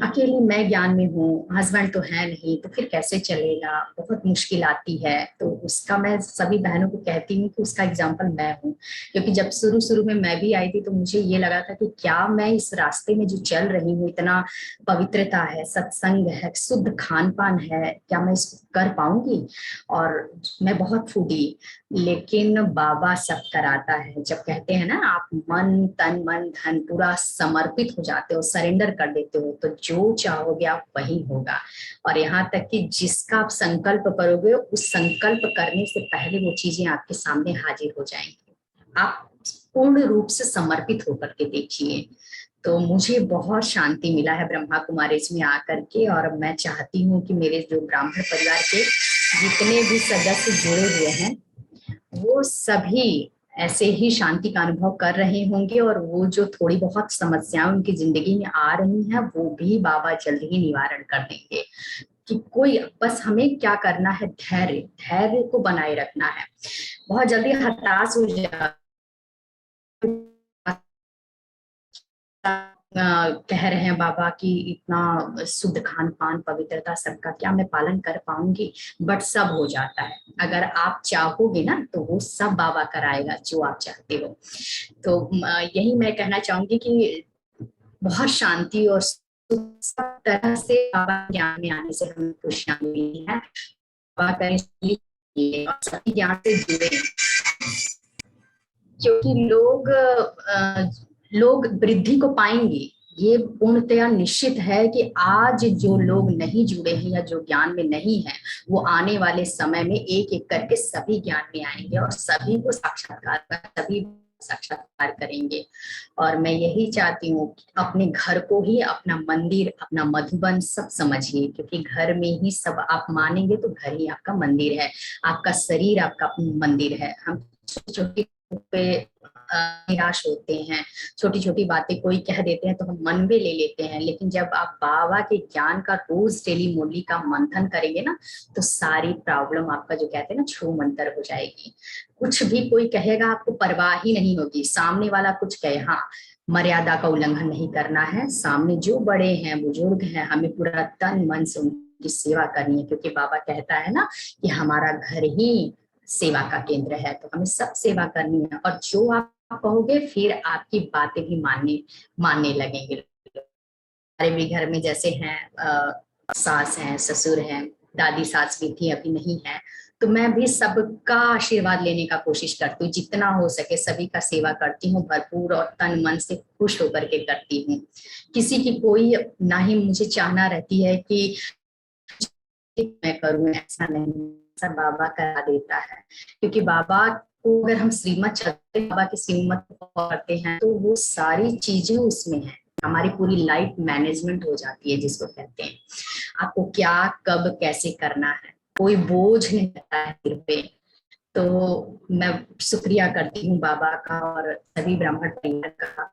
अकेली मैं ज्ञान में हूँ, हस्बैंड तो है नहीं, तो फिर कैसे चलेगा, बहुत मुश्किल आती है। तो उसका मैं सभी बहनों को कहती हूँ कि उसका एग्जाम्पल मैं हूँ, क्योंकि जब शुरू शुरू में मैं भी आई थी तो मुझे ये लगा था कि क्या मैं इस रास्ते में जो चल रही हूँ, इतना पवित्रता है, सत्संग है, शुद्ध खान पान है, क्या मैं इसको कर पाऊंगी। और मैं बहुत फूडी, लेकिन बाबा सब कराता है। जब कहते हैं ना आप मन तन मन धन पूरा समर्पित हो जाते हो, सरेंडर कर देते हो, तो जो चाहोगे आप वही होगा। और यहाँ तक कि जिसका आप संकल्प करोगे, उस संकल्प करने से पहले वो चीजें आपके सामने हाजिर हो जाएंगी। आप पूर्ण रूप से समर्पित होकर के देखिए। तो मुझे बहुत शांति मिला है ब्रह्मा कुमारी में आकर के, और मैं चाहती हूँ कि मेरे जो ब्राह्मण परिवार के जितने भी सदस्य जुड़े हुए हैं, वो सभी ऐसे ही शांति का अनुभव कर रहे होंगे, और वो जो थोड़ी बहुत समस्याएं उनकी जिंदगी में आ रही हैं, वो भी बाबा जल्द ही निवारण कर देंगे। कि कोई बस हमें क्या करना है, धैर्य, धैर्य को बनाए रखना है। बहुत जल्दी हताश हो जाए, कह रहे हैं बाबा कि इतना शुद्ध खान पान पवित्रता सबका क्या मैं पालन कर पाऊंगी, बट सब हो जाता है। अगर आप चाहोगे ना तो वो सब बाबा कराएगा जो आप चाहते हो। तो यही मैं कहना चाहूंगी कि बहुत शांति और सब तरह से बाबा ज्ञान में आने से हमें खुशियां मिली है। बाबा करें और सभी ज्ञान से जुड़े, क्योंकि लोग वृद्धि को पाएंगे। ये पूर्णतया निश्चित है कि आज जो लोग नहीं जुड़े हैं या जो ज्ञान में नहीं है, वो आने वाले समय में एक एक करके सभी ज्ञान में आएंगे और सभी को साक्षात्कार करेंगे। और मैं यही चाहती हूँ कि अपने घर को ही अपना मंदिर, अपना मधुबन सब समझिए, क्योंकि घर में ही सब आप मानेंगे तो घर ही आपका मंदिर है। आपका शरीर आपका मंदिर है। हम छोटी छोटी पे निराश होते हैं, छोटी छोटी बातें कोई कह देते हैं तो हम मन में ले लेते हैं, लेकिन जब आप बाबा के ज्ञान का रोज डेली मुरली का मंथन करेंगे ना, तो सारी प्रॉब्लम आपका जो कहते हैं ना छू मंतर हो जाएगी। कुछ भी कोई कहेगा आपको परवाह ही नहीं होगी, सामने वाला कुछ कहे, हाँ मर्यादा का उल्लंघन नहीं करना है, सामने जो बड़े हैं बुजुर्ग हैं हमें पूरा तन मन से उनकी सेवा करनी है, क्योंकि बाबा कहता है ना कि हमारा घर ही सेवा का केंद्र है, तो हमें सब सेवा करनी है। और जो आप कहोगे फिर आपकी बातें भी मानने लगेंगे। हमारे भी घर में जैसे हैं सास हैं, ससुर हैं, दादी सास भी थी, अभी नहीं है, तो मैं भी सबका आशीर्वाद लेने का कोशिश करती हूँ, जितना हो सके सभी का सेवा करती हूँ भरपूर और तन मन से खुश होकर के करती हूँ। किसी की कोई ना ही मुझे चाहना रहती है कि मैं करूँ, ऐसा नहीं, सब बाबा करा देता है। क्योंकि बाबा को अगर हम श्रीमत चलते हैं, बाबा की श्रीमत करते हैं, तो वो सारी चीजें उसमें है, हमारी पूरी लाइफ मैनेजमेंट हो जाती है, जिसको कहते हैं आपको क्या कब कैसे करना है, कोई बोझ नहीं रहता है सिर पे। तो मैं शुक्रिया करती हूँ बाबा का और सभी ब्राह्मण परिवार का,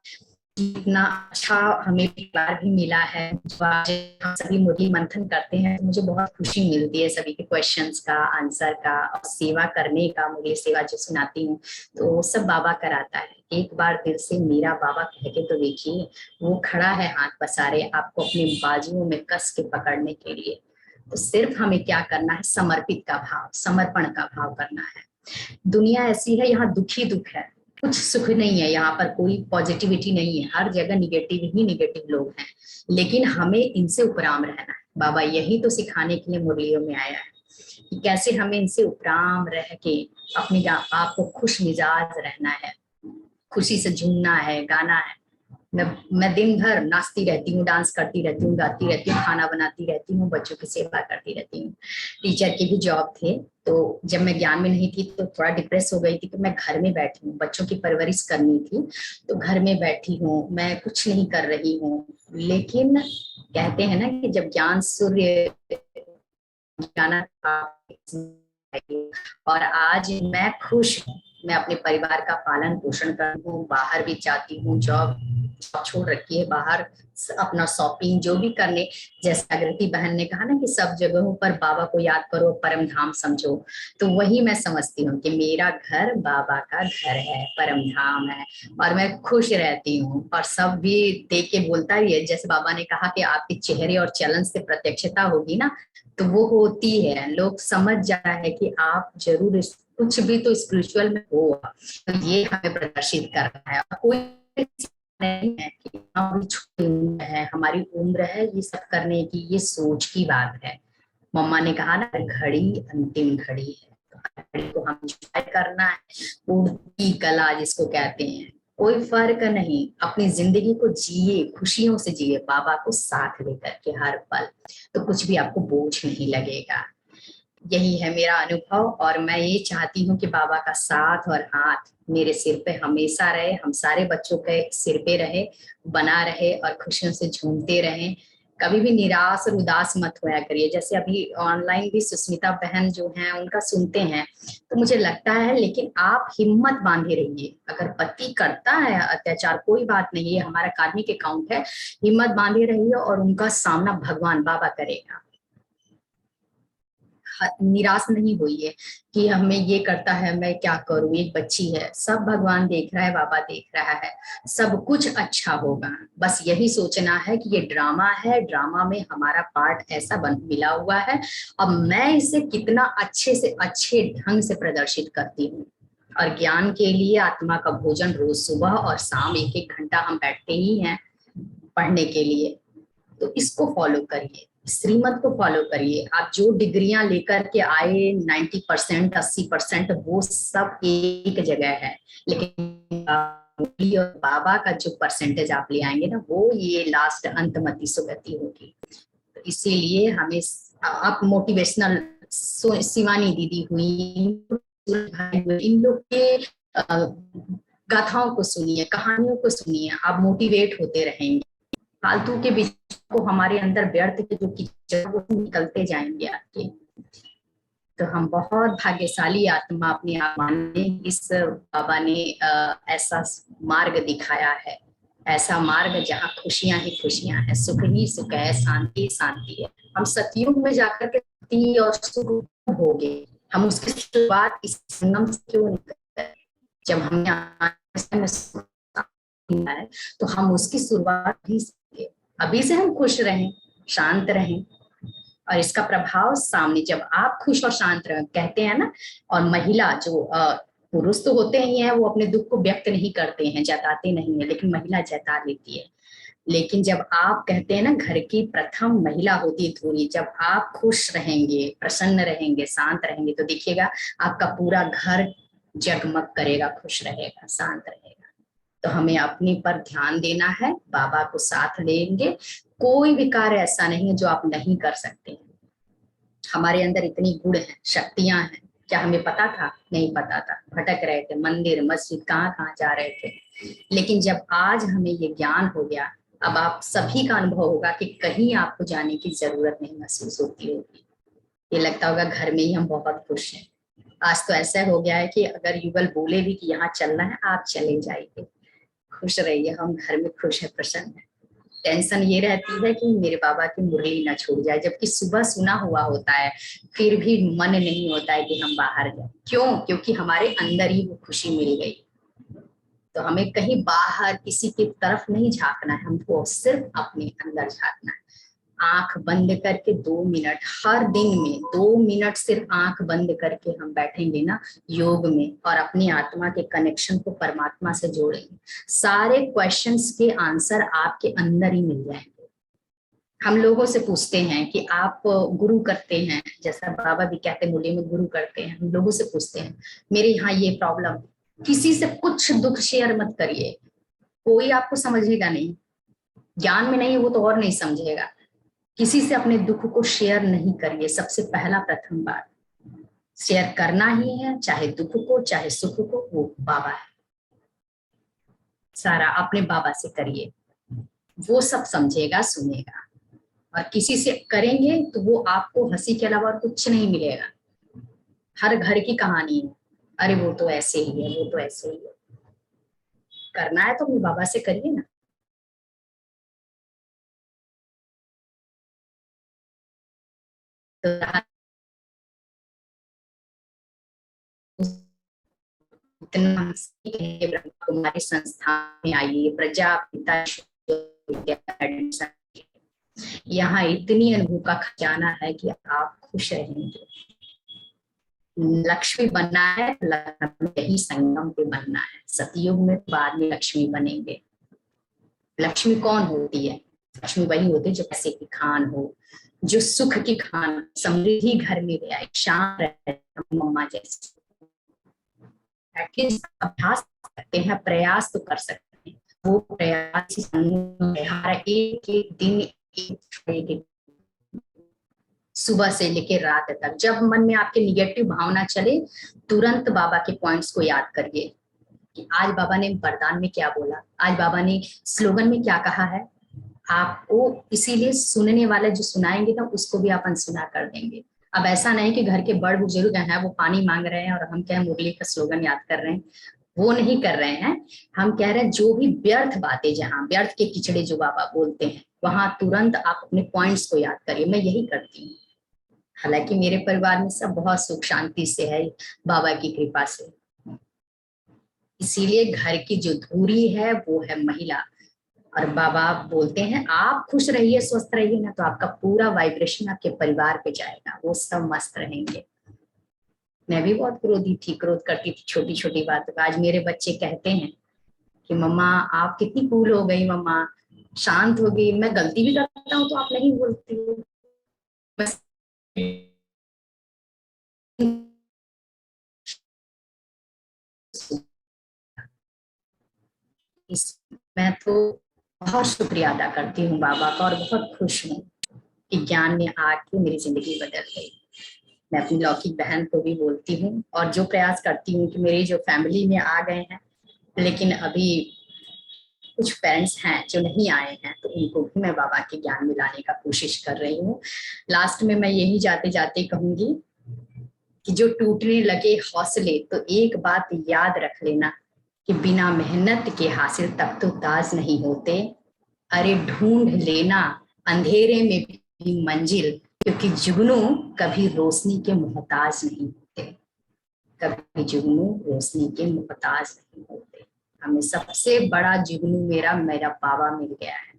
इतना अच्छा हमें प्यार भी मिला है। जो आज हम सभी मुरली मंथन करते हैं तो मुझे बहुत खुशी मिलती है, सभी के क्वेश्चंस का, आंसर का, और सेवा करने का। मुरली सेवा जो सुनाती हूँ तो वो सब बाबा कराता है। एक बार दिल से मेरा बाबा कह के तो देखिए, वो खड़ा है हाथ पसारे आपको अपने बाजुओं में कस के पकड़ने के लिए। तो सिर्फ हमें क्या करना है, समर्पित का भाव, समर्पण का भाव करना है। दुनिया ऐसी है, यहाँ दुखी दुख है, कुछ सुख नहीं है, यहाँ पर कोई पॉजिटिविटी नहीं है, हर जगह निगेटिव ही निगेटिव लोग हैं, लेकिन हमें इनसे उपराम रहना है। बाबा यही तो सिखाने के लिए मुरलियों में आया है कि कैसे हमें इनसे उपराम रह के अपने आप को खुश मिजाज रहना है, खुशी से झूमना है, गाना है। मैं दिन भर नाचती रहती हूँ, डांस करती रहती हूँ, गाती रहती हूँ, खाना बनाती रहती हूँ, बच्चों की सेवा करती रहती हूँ। टीचर की भी जॉब थे, तो जब मैं ज्ञान में नहीं थी तो थोड़ा डिप्रेस हो गई थी, तो मैं घर में बैठी हूँ, बच्चों की परवरिश करनी थी, तो घर में बैठी हूँ, मैं कुछ नहीं कर रही हूँ। लेकिन कहते हैं ना कि जब ज्ञान सूर्य जाना, और आज मैं खुश हूँ, मैं अपने परिवार का पालन पोषण करती हूँ, बाहर भी जाती हूँ, जॉब जॉब छोड़ रखी है, बाहर अपना शॉपिंग जो भी करने, जैसे जागृति बहन ने कहा ना कि सब जगहों पर बाबा को याद करो, परम धाम समझो, तो वही मैं समझती हूँ कि मेरा घर बाबा का घर है, परम धाम है, और मैं खुश रहती हूँ। और सब भी देख के बोलता ही है, जैसे बाबा ने कहा कि आपके चेहरे और चलन से प्रत्यक्षता होगी ना, तो वो होती है, लोग समझ जा रहा है कि आप जरूर कुछ भी तो स्पिरिचुअल में हो, तो ये हमें प्रदर्शित कर रहा है। और कोई नहीं है कि हम छोटी उम्र है, हमारी उम्र है ये सब करने की, ये सोच की बात है। मम्मा ने कहा ना, घड़ी अंतिम घड़ी है, तो घड़ी को हम एंजॉय करना है, उड़ती कला जिसको कहते हैं, कोई फर्क नहीं, अपनी जिंदगी को जिए, खुशियों से जिए, बाबा को साथ लेकर के हर पल, तो कुछ भी आपको बोझ नहीं लगेगा। यही है मेरा अनुभव, और मैं ये चाहती हूँ कि बाबा का साथ और हाथ मेरे सिर पे हमेशा रहे, हम सारे बच्चों के सिर पे रहे, बना रहे, और खुशियों से झूमते रहें। कभी भी निराश और उदास मत होया करिए। जैसे अभी ऑनलाइन भी सुस्मिता बहन जो हैं उनका सुनते हैं, तो मुझे लगता है, लेकिन आप हिम्मत बांधे रहिए। अगर पति करता है अत्याचार, कोई बात नहीं है, हमारा कार्मिक अकाउंट है, हिम्मत बांधे रहिए और उनका सामना भगवान बाबा करेगा। निराश नहीं होइए कि हमें ये करता है, मैं क्या करूं, एक बच्ची है, सब भगवान देख रहा है, बाबा देख रहा है, सब कुछ अच्छा होगा। बस यही सोचना है कि ये ड्रामा है, ड्रामा में हमारा पार्ट ऐसा मिला हुआ है, अब मैं इसे कितना अच्छे से अच्छे ढंग से प्रदर्शित करती हूँ। और ज्ञान के लिए आत्मा का भोजन रोज सुबह और शाम 1-1 घंटा हम बैठते ही हैं पढ़ने के लिए, तो इसको फॉलो करिए, श्रीमत को फॉलो करिए। आप जो डिग्रियां लेकर के आए 90%, 80%, वो सब एक जगह है, लेकिन और बाबा का जो परसेंटेज आप ले आएंगे ना, वो ये लास्ट अंतमति सुगति होगी। तो इसीलिए हमें आप मोटिवेशनल शिवानी दीदी हुई, इन लोग के गाथाओं को सुनिए, कहानियों को सुनिए, आप मोटिवेट होते रहेंगे। फालतू के विचार को हमारे अंदर व्यर्थ के जो कीचड़ वो निकलते जाएंगे आपके। तो हम बहुत भाग्यशाली आत्मा अपनी आप माने, इस बाबा ने ऐसा मार्ग दिखाया है, ऐसा मार्ग जहाँ खुशियां ही खुशियां हैं, सुख ही सुख है, शांति शांति है। हम सतयुग में जाकर के शांति और सुख हो गए, हम उसकी शुरुआत इस संगम से क्यों नहीं करते? जब हमने है तो हम उसकी शुरुआत भी अभी से हम खुश रहें, शांत रहें, और इसका प्रभाव सामने, जब आप खुश और शांत रहें, कहते हैं ना, और महिला जो पुरुष तो होते ही हैं, वो अपने दुख को व्यक्त नहीं करते हैं, जताते नहीं है, लेकिन महिला जता लेती है। लेकिन जब आप कहते हैं ना, घर की प्रथम महिला होती है धोनी, जब आप खुश रहेंगे, प्रसन्न रहेंगे, शांत रहेंगे, तो देखिएगा आपका पूरा घर जगमग करेगा, खुश रहेगा, शांत रहेगा। तो हमें अपने पर ध्यान देना है, बाबा को साथ लेंगे, कोई भी कार्य ऐसा नहीं है जो आप नहीं कर सकते हैं। हमारे अंदर इतनी गुण है, शक्तियां हैं, क्या हमें पता था? नहीं पता था, भटक रहे थे, मंदिर मस्जिद कहाँ कहाँ जा रहे थे। लेकिन जब आज हमें ये ज्ञान हो गया, अब आप सभी का अनुभव होगा कि कहीं आपको जाने की जरूरत नहीं महसूस होती होगी। ये लगता होगा घर में ही हम बहुत खुश हैं। आज तो ऐसा हो गया है कि अगर युगल बोले भी कि यहाँ चलना है, आप चले जाइए, खुश रहिए, हम घर में खुश है, प्रसन्न है। टेंशन ये रहती है कि मेरे बाबा की मुरली ना छूट जाए, जबकि सुबह सुना हुआ होता है, फिर भी मन नहीं होता है कि हम बाहर जाए। क्यों? क्योंकि हमारे अंदर ही वो खुशी मिल गई। तो हमें कहीं बाहर किसी की तरफ नहीं झांकना है, हमको सिर्फ अपने अंदर झांकना है। आंख बंद करके 2 मिनट, हर दिन में 2 मिनट सिर्फ आंख बंद करके हम बैठेंगे ना योग में, और अपनी आत्मा के कनेक्शन को परमात्मा से जोड़ेंगे, सारे क्वेश्चंस के आंसर आपके अंदर ही मिल जाएंगे। हम लोगों से पूछते हैं कि आप गुरु करते हैं, जैसा बाबा भी कहते हैं मुरली में गुरु करते हैं, हम लोगों से पूछते हैं मेरे यहाँ ये प्रॉब्लम, किसी से कुछ दुख शेयर मत करिए, कोई आपको समझेगा नहीं, ज्ञान में नहीं वो तो और नहीं समझेगा। किसी से अपने दुख को शेयर नहीं करिए, सबसे पहला प्रथम बात। शेयर करना ही है, चाहे दुख को चाहे सुख को, वो बाबा है, सारा अपने बाबा से करिए, वो सब समझेगा सुनेगा। और किसी से करेंगे तो वो आपको हंसी के अलावा कुछ नहीं मिलेगा। हर घर की कहानी है, अरे वो तो ऐसे ही है, वो तो ऐसे ही है। करना है तो अपने बाबा से करिए ना, तो इतना ब्रह्मा कुमारी संस्था में आइए, प्रजापिता एडमिशन, यहाँ इतनी अनुभव का खजाना है कि आप खुश रहेंगे। लक्ष्मी बनना है, यही संगम पे बनना है। सतयुग में बाद में लक्ष्मी बनेंगे। लक्ष्मी कौन होती है? लक्ष्मी वही होती है जो पैसे की खान हो, जो सुख की खान, समृद्धि घर में ले आए, शांत रहे, मम्मा जैसे। एटलीस्ट अभ्यास करते हैं, प्रयास तो कर सकते हैं। वो प्रयास एक एक दिन, एक सुबह से लेकर रात तक, जब मन में आपके निगेटिव भावना चले, तुरंत बाबा के पॉइंट्स को याद करिए कि आज बाबा ने वरदान में क्या बोला, आज बाबा ने स्लोगन में क्या कहा है। आपको इसीलिए सुनने वाले जो सुनाएंगे ना, उसको भी आप अनसुना कर देंगे। अब ऐसा नहीं कि घर के बड़ बुजुर्ग हैं, वो पानी मांग रहे हैं और हम क्या मुरली का स्लोगन याद कर रहे हैं, वो नहीं कर रहे हैं। हम कह रहे हैं जो भी व्यर्थ बातें, जहाँ व्यर्थ के किचड़े जो बाबा बोलते हैं, वहां तुरंत आप अपने पॉइंट्स को याद करिए। मैं यही करती हूँ। हालांकि मेरे परिवार में सब बहुत सुख शांति से है, बाबा की कृपा से। इसीलिए घर की जो धुरी है वो है महिला। और बाबा बोलते हैं आप खुश रहिए, स्वस्थ रहिए ना, तो आपका पूरा वाइब्रेशन आपके परिवार पे जाएगा, वो सब मस्त रहेंगे। मैं भी बहुत क्रोधी थी, क्रोध करती थी छोटी छोटी बातों पर। आज मेरे बच्चे कहते हैं कि मम्मा आप कितनी कूल हो गई, मम्मा शांत हो गई। मैं गलती भी करता हूँ तो आप नहीं बोलती हो। मैं तो बहुत शुक्रिया अदा करती हूँ बाबा का, और बहुत खुश हूँ कि ज्ञान में आके मेरी जिंदगी बदल गई। मैं अपनी लौकिक बहन को भी बोलती हूँ, और जो प्रयास करती हूँ कि मेरी जो फैमिली में आ गए हैं, लेकिन अभी कुछ पेरेंट्स हैं जो नहीं आए हैं, तो उनको भी मैं बाबा के ज्ञान में लाने का कोशिश कर रही हूँ। लास्ट में मैं यही जाते जाते कहूंगी कि जो टूटने लगे हौसले, तो एक बात याद रख लेना कि बिना मेहनत के हासिल तब तो ताज नहीं होते। अरे ढूंढ लेना अंधेरे में भी मंजिल, क्योंकि जुगनू कभी रोशनी के मोहताज नहीं होते। कभी जुगनू रोशनी के मोहताज नहीं होते। हमें सबसे बड़ा जुगनू मेरा बाबा मिल गया है।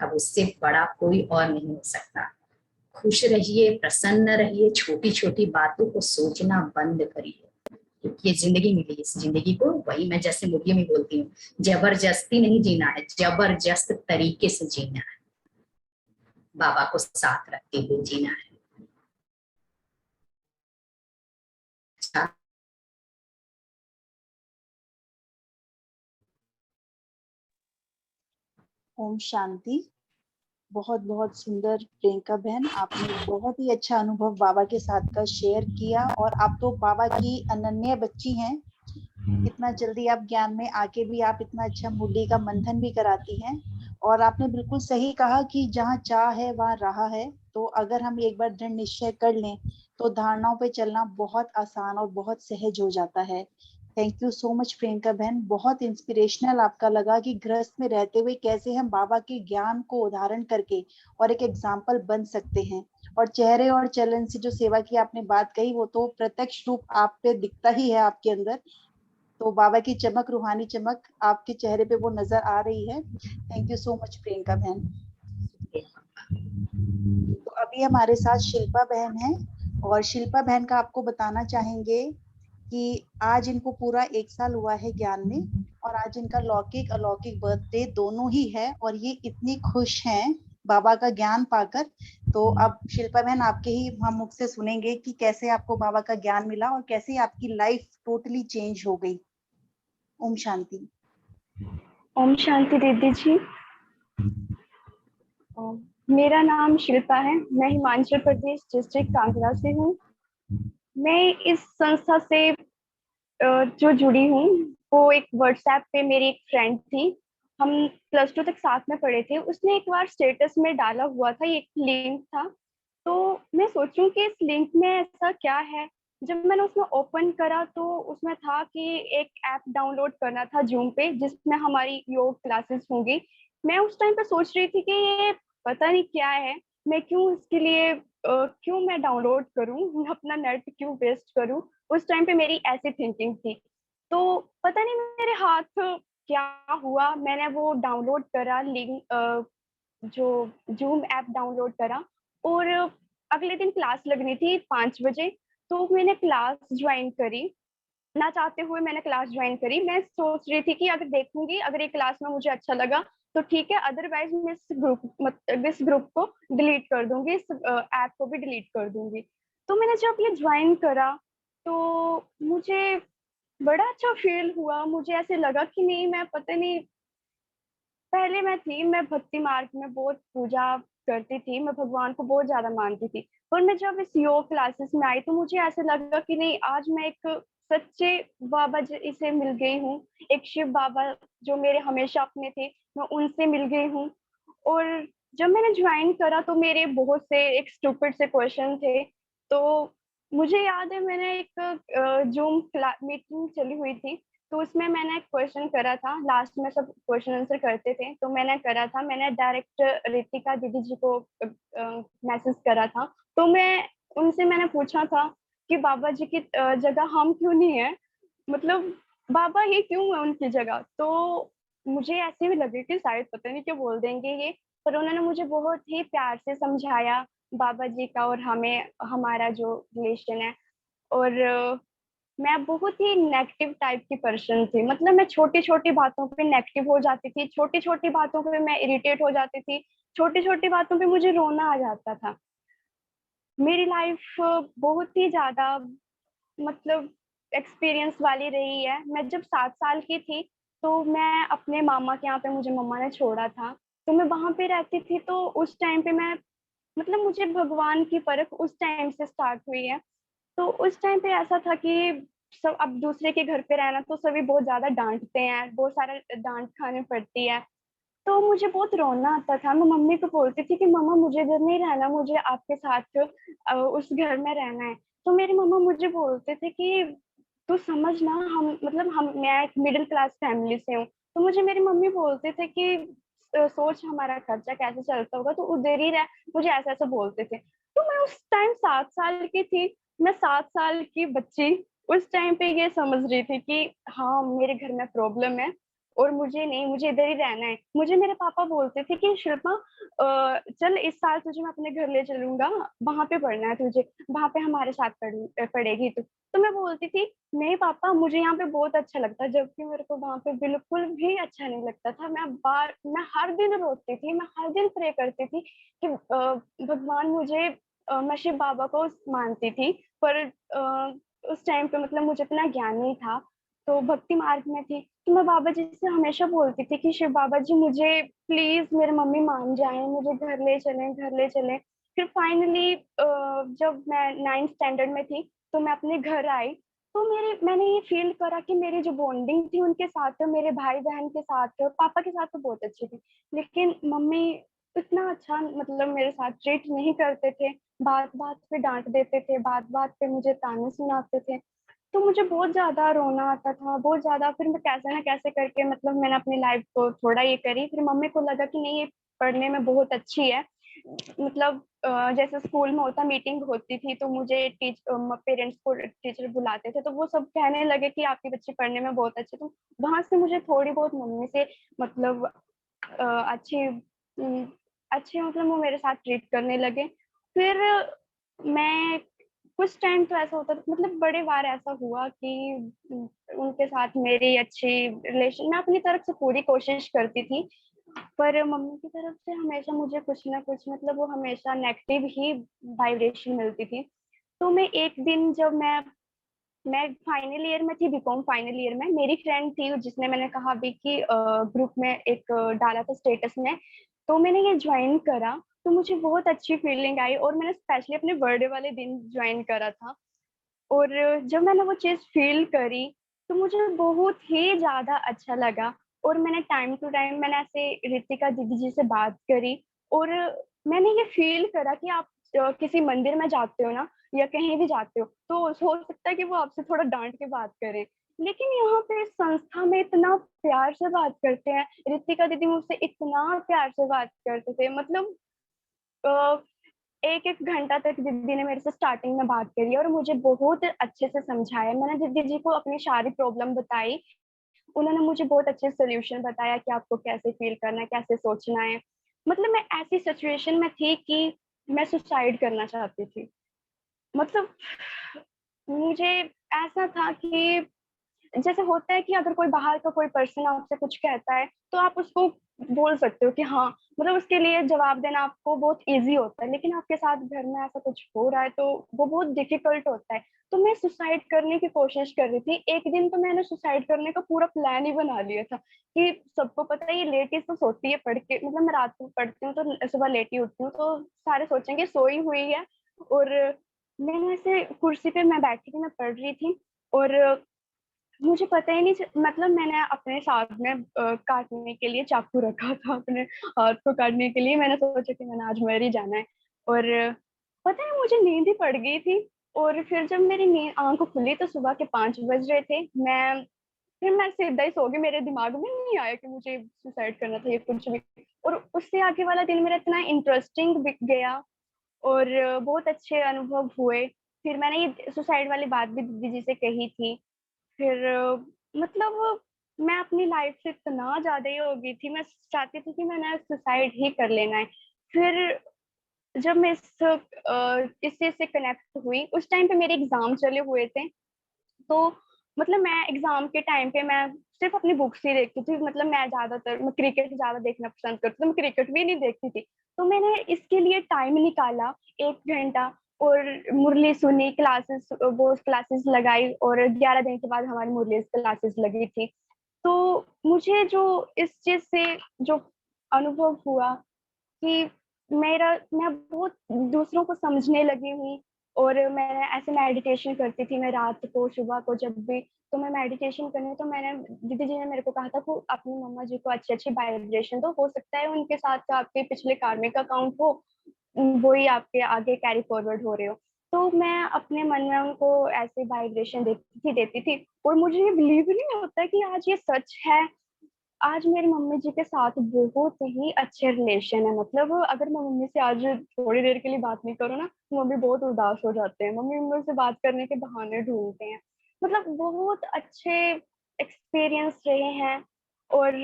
अब उससे बड़ा कोई और नहीं हो सकता। खुश रहिए, प्रसन्न रहिए, छोटी छोटी बातों को सोचना बंद करिए, क्योंकि ये जिंदगी मिली, इस जिंदगी को, वही मैं जैसे मुर्गी में बोलती हूँ, जबरदस्ती नहीं जीना है, जबरदस्त तरीके से जीना है, बाबा को साथ रखते हुए जीना है। ओम शांति। बहुत बहुत सुंदर प्रियंका बहन, आपने बहुत ही अच्छा अनुभव बाबा के साथ का शेयर किया, और आप तो बाबा की अनन्य बच्ची हैं। इतना जल्दी आप ज्ञान में आके भी आप इतना अच्छा मुरली का मंथन भी कराती हैं। और आपने बिल्कुल सही कहा कि जहाँ चाह है वहाँ राह है। तो अगर हम एक बार दृढ़ निश्चय कर लें तो धारणाओं पे चलना बहुत आसान और बहुत सहज हो जाता है। Thank you so much Priyanka बहन। बहुत इंस्पिरेशनल आपका लगा कि गृहस्थ में रहते हुए कैसे हम बाबा के ज्ञान को उदाहरण करके और एक एग्जाम्पल बन सकते हैं। और चेहरे और चलन से जो सेवा की आपने बात कही, वो तो प्रत्यक्ष रूप आप पे दिखता ही है आपके अंदर। तो बाबा की चमक, रूहानी चमक आपके चेहरे पे वो नजर आ रही है। Thank you so much Priyanka बहन। तो अभी हमारे साथ शिल्पा बहन है, और शिल्पा बहन का आपको बताना चाहेंगे कि आज इनको पूरा 1 साल हुआ है ज्ञान में, और आज इनका लौकिक अलौकिक बर्थडे दोनों ही है, और ये इतनी खुश हैं बाबा का ज्ञान पाकर। तो अब शिल्पा बहन आपके ही हम मुख से सुनेंगे कि कैसे आपको बाबा का ज्ञान मिला और कैसे आपकी लाइफ टोटली चेंज हो गई। ओम शांति। ओम शांति दीदी जी। मेरा नाम शिल्पा है। मैं हिमाचल प्रदेश डिस्ट्रिक्ट कांगड़ा से हूँ। मैं इस संस्था से जो जुड़ी हूँ, वो एक व्हाट्सएप पे मेरी एक फ्रेंड थी। हम +2 तक साथ में पढ़े थे। उसने एक बार स्टेटस में डाला हुआ था, ये एक लिंक था। तो मैं सोच रही हूँ कि इस लिंक में ऐसा क्या है। जब मैंने उसमें ओपन करा तो उसमें था कि एक ऐप डाउनलोड करना था जूम पे, जिसमें हमारी योग क्लासेस होंगी। मैं उस टाइम पे सोच रही थी कि ये पता नहीं क्या है, मैं क्यों इसके लिए क्यों मैं डाउनलोड करूं, अपना नेट क्यों वेस्ट करूं। उस टाइम पे मेरी ऐसी थिंकिंग थी। तो पता नहीं मेरे हाथ क्या हुआ, मैंने वो डाउनलोड करा लिंक, जो जूम ऐप डाउनलोड करा, और अगले दिन क्लास लगनी थी 5 बजे। तो मैंने क्लास ज्वाइन करी, ना चाहते हुए मैंने क्लास ज्वाइन करी। मैं सोच रही थी कि अगर देखूंगी, अगर ये क्लास में मुझे अच्छा लगा तो ठीक है, अदरवाइज मैं इस ग्रुप को डिलीट कर दूंगी, इस ऐप को भी डिलीट कर दूंगी। तो मैंने जब ये ज्वाइन करा तो मुझे बड़ा अच्छा फील हुआ। मुझे ऐसे लगा कि नहीं, मैं पता नहीं, पहले मैं भक्ति मार्ग में बहुत पूजा करती थी, मैं भगवान को बहुत ज्यादा मानती थी। पर मैं जब इस योग क्लासेस में आई तो मुझे ऐसे लगा कि नहीं, आज मैं एक सच्चे बाबा जी से मिल गई हूँ। एक शिव बाबा जो मेरे हमेशा अपने थे, मैं उनसे मिल गई हूँ। और जब मैंने ज्वाइन करा तो मेरे बहुत से एक स्टूपिड से क्वेश्चन थे। तो मुझे याद है, मैंने एक जूम मीटिंग चली हुई थी, तो उसमें मैंने एक क्वेश्चन करा था। लास्ट में सब क्वेश्चन आंसर करते थे, तो मैंने करा था, मैंने डायरेक्ट रितिका दीदी जी को मैसेज करा था। तो मैंने पूछा था कि बाबा जी की जगह हम क्यों नहीं है, मतलब बाबा ही क्यों है उनकी जगह। तो मुझे ऐसे भी लगे कि शायद पता नहीं क्यों बोल देंगे ये, पर उन्होंने मुझे बहुत ही प्यार से समझाया बाबा जी का और हमें, हमारा जो रिलेशन है। और मैं बहुत ही नेगेटिव टाइप की पर्सन थी, मतलब मैं छोटी छोटी बातों पे नेगेटिव हो जाती थी, छोटी छोटी बातों पे मैं इरिटेट हो जाती थी, छोटी छोटी बातों पे मुझे रोना आ जाता था। मेरी लाइफ बहुत ही ज्यादा, मतलब एक्सपीरियंस वाली रही है। मैं जब 7 साल की थी तो मैं अपने मामा के यहाँ पे, मुझे मम्मा ने छोड़ा था, तो मैं वहां पे रहती थी। तो उस टाइम पे मैं, मतलब मुझे भगवान की परख उस टाइम से स्टार्ट हुई है। तो उस टाइम पे ऐसा था कि सब, अब दूसरे के घर पे रहना तो सभी बहुत ज्यादा डांटते हैं, बहुत सारा डांट खाने पड़ती है। तो मुझे बहुत रोना आता था। मैं मम्मी को बोलती थी कि मम्मा मुझे इधर नहीं रहना, मुझे आपके साथ उस घर में रहना है। तो मेरी मम्मा मुझे बोलते थे कि तू समझ ना, मैं एक मिडिल क्लास फैमिली से हूँ। तो मुझे मेरी मम्मी बोलते थे कि सोच हमारा खर्चा कैसे चलता होगा, तो उधर ही रह। मुझे ऐसा ऐसा बोलते थे। तो मैं उस टाइम 7 साल की थी, मैं 7 साल की बच्ची उस टाइम पे ये समझ रही थी कि हाँ, मेरे घर में प्रॉब्लम है और मुझे नहीं, मुझे इधर ही रहना है। मुझे मेरे पापा बोलते थे कि शिल्पा, चल इस साल तुझे मैं अपने घर ले चलूंगा, वहां पे पढ़ना है तुझे, वहां पे हमारे साथ पढ़ेगी तू। तो मैं बोलती थी नहीं पापा, मुझे यहाँ पे बहुत अच्छा लगता है, जबकि मेरे को वहां पे बिल्कुल भी अच्छा नहीं लगता था। मैं हर दिन रोती थी, मैं हर दिन प्रे करती थी कि भगवान मुझे, मैं शिव बाबा को मानती थी, पर उस टाइम पे मतलब मुझे इतना ज्ञान नहीं था, तो भक्ति मार्ग में थी। तो मैं बाबा जी से हमेशा बोलती थी कि शिव बाबा जी, मुझे प्लीज मेरे मम्मी मान जाए, मुझे घर ले चलें, घर ले चलें। फिर फाइनली जब मैं 9th स्टैंडर्ड में थी तो मैं अपने घर आई। तो मैंने ये फील करा कि मेरी जो बॉन्डिंग थी उनके साथ, मेरे भाई बहन के साथ, पापा के साथ तो बहुत अच्छी थी, लेकिन मम्मी इतना अच्छा मतलब मेरे साथ ट्रीट नहीं करते थे। बात बात पे डांट देते थे, बात बात पे मुझे ताने सुनाते थे। तो मुझे बहुत ज्यादा रोना आता था, बहुत ज्यादा। फिर मैं कैसे ना कैसे करके, मतलब मैंने अपनी लाइफ को थोड़ा ये करी। फिर मम्मी को लगा कि नहीं, ये पढ़ने में बहुत अच्छी है। मतलब जैसे स्कूल में होता, मीटिंग होती थी तो मुझे पेरेंट्स को टीचर बुलाते थे, तो वो सब कहने लगे कि आपकी बच्ची पढ़ने में बहुत अच्छी। तो वहां से मुझे थोड़ी बहुत मम्मी से मतलब अच्छी अच्छे, मतलब वो मेरे साथ ट्रीट करने लगे। फिर मैं कुछ टाइम तो ऐसा होता था, मतलब बड़े बार ऐसा हुआ कि उनके साथ मेरी अच्छी रिलेशन, मैं अपनी तरफ से पूरी कोशिश करती थी, पर मम्मी की तरफ से हमेशा मुझे कुछ ना कुछ, मतलब वो हमेशा नेगेटिव ही वाइब्रेशन मिलती थी। तो मैं एक दिन, जब मैं फाइनल ईयर में थी, बीकॉम फाइनल ईयर में, मेरी फ्रेंड थी जिसने, मैंने कहा अभी कि ग्रुप में एक डाला था स्टेटस में, तो मैंने ये ज्वाइन करा। तो मुझे बहुत अच्छी फीलिंग आई और मैंने स्पेशली अपने बर्थडे वाले दिन ज्वाइन करा था। और जब मैंने वो चीज फील करी तो मुझे बहुत ही ज्यादा अच्छा लगा। और मैंने टाइम टू टाइम मैंने ऐसे ऋतिका दीदी जी से बात करी, और मैंने ये फील करा कि आप किसी मंदिर में जाते हो ना, या कहीं भी जाते हो, तो हो सकता है कि वो आपसे थोड़ा डांट के बात करे, लेकिन यहाँ पे इस संस्था में इतना प्यार से बात करते हैं। ऋतिका दीदी मुझसे इतना प्यार से बात करते थे, मतलब एक एक घंटा तक दीदी ने मेरे से स्टार्टिंग में बात करी और मुझे बहुत अच्छे से समझाया। मैंने दीदी जी को अपनी सारी प्रॉब्लम बताई, उन्होंने मुझे बहुत अच्छे सोल्यूशन बताया कि आपको कैसे फील करना है, कैसे सोचना है। मतलब मैं ऐसी सिचुएशन में थी कि मैं सुसाइड करना चाहती थी। मतलब मुझे ऐसा था कि जैसे होता है कि अगर कोई बाहर का कोई पर्सन आपसे कुछ कहता है, तो आप उसको बोल सकते हो कि हाँ, मतलब उसके लिए जवाब देना आपको बहुत ईज़ी होता है। लेकिन आपके साथ घर में ऐसा कुछ हो रहा है, तो वो बहुत डिफ़िकल्ट होता है। तो मैं सुसाइड करने की कोशिश कर रही थी। एक दिन तो मैंने सुसाइड करने का पूरा प्लान ही बना लिया था कि सबको पता है ये लेट ही तो सोती है पढ़ के, मतलब मैं रात को पढ़ती हूँ, तो सुबह लेट ही उठती हूँ, तो सारे सोचेंगे सोई हुई है। और मैं ऐसे कुर्सी पे मैं बैठी थी, मैं पढ़ रही थी और मुझे पता ही नहीं मतलब मैंने अपने साथ में काटने के लिए चाकू रखा था, अपने हाथ को काटने के लिए। मैंने सोचा कि मैंने आज मर ही जाना है और पता है मुझे नींद ही पड़ गई थी। और फिर जब मेरी आंख खुली तो सुबह के 5 बज रहे थे। फिर मैं सीधा ही सो गई, मेरे दिमाग में नहीं आया कि मुझे सुसाइड करना था या कुछ भी। और उससे आगे वाला दिन मेरा इतना इंटरेस्टिंग गया और बहुत अच्छे अनुभव हुए। फिर मैंने ये सुसाइड वाली बात भी दीदी जी से कही थी। फिर मतलब मैं अपनी लाइफ से इतना ज़्यादा ही हो गई थी, मैं चाहती थी कि मैंने सुसाइड ही कर लेना है। फिर जब मैं इस चीज़ से कनेक्ट हुई, उस टाइम पे मेरे एग्ज़ाम चले हुए थे, तो मतलब मैं एग्ज़ाम के टाइम पे मैं सिर्फ़ अपनी बुक्स ही देखती थी। मतलब मैं क्रिकेट ज़्यादा देखना पसंद करती हूँ, तो मैं क्रिकेट भी नहीं देखती थी। तो मैंने इसके लिए टाइम निकाला 1 घंटा और मुरली सुनी, वो क्लासेस लगाई और 11 दिन के बाद हमारी मुरली क्लासेस लगी थी। तो मुझे जो इस चीज़ से जो अनुभव हुआ कि मैं बहुत दूसरों को समझने लगी हूँ और मैं ऐसे मेडिटेशन करती थी, मैं रात को, सुबह को जब भी, तो मैं मेडिटेशन करने, तो मैंने दीदी जी ने मेरे को कहा था कि अपनी मम्मा जी को अच्छी-अच्छी वाइब्रेशन दो, हो सकता है उनके साथ का आपके पिछले कार्मिक अकाउंट हो, वो ही आपके आगे कैरी फॉरवर्ड हो रहे हो। तो मैं अपने मन में उनको ऐसे वाइब्रेशन देती थी और मुझे ये बिलीव ही नहीं होता कि आज ये सच है। आज मेरी मम्मी जी के साथ बहुत ही अच्छे रिलेशन है। मतलब अगर मैं मम्मी से आज थोड़ी देर के लिए बात नहीं करूँ ना, तो मम्मी बहुत उदास हो जाते हैं। मम्मी मुझसे बात करने के बहाने ढूँढते हैं। मतलब बहुत अच्छे एक्सपीरियंस रहे हैं और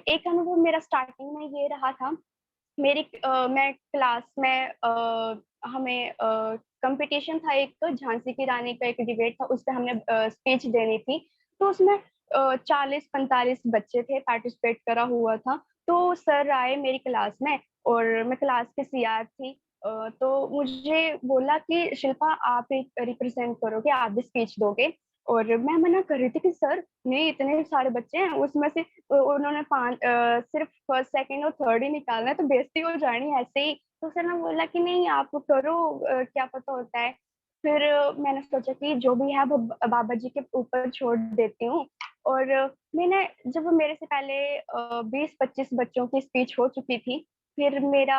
एक अनुभव मेरा स्टार्टिंग में ये रहा था। मैं क्लास में हमें कॉम्पिटिशन था, एक झांसी की रानी का एक डिबेट था, उसपे हमने स्पीच देनी थी। तो उसमें 40-45 बच्चे थे, पार्टिसिपेट करा हुआ था। तो सर आए मेरी क्लास में और मैं क्लास की सीआर थी। तो मुझे बोला कि शिल्पा आप रिप्रेजेंट करोगे, आप भी स्पीच दोगे। और मैं मना कर रही थी कि सर नहीं, इतने सारे बच्चे हैं, उसमें से उन्होंने सिर्फ फर्स्ट, सेकंड और थर्ड ही निकालना है, तो बेइज्जती हो जानी है ऐसे ही। तो सर ने बोला कि नहीं आप करो, क्या पता होता है। फिर मैंने सोचा कि जो भी है वो बाबा जी के ऊपर छोड़ देती हूँ। और मैंने जब मेरे से पहले 20-25 बच्चों की स्पीच हो चुकी थी, फिर मेरा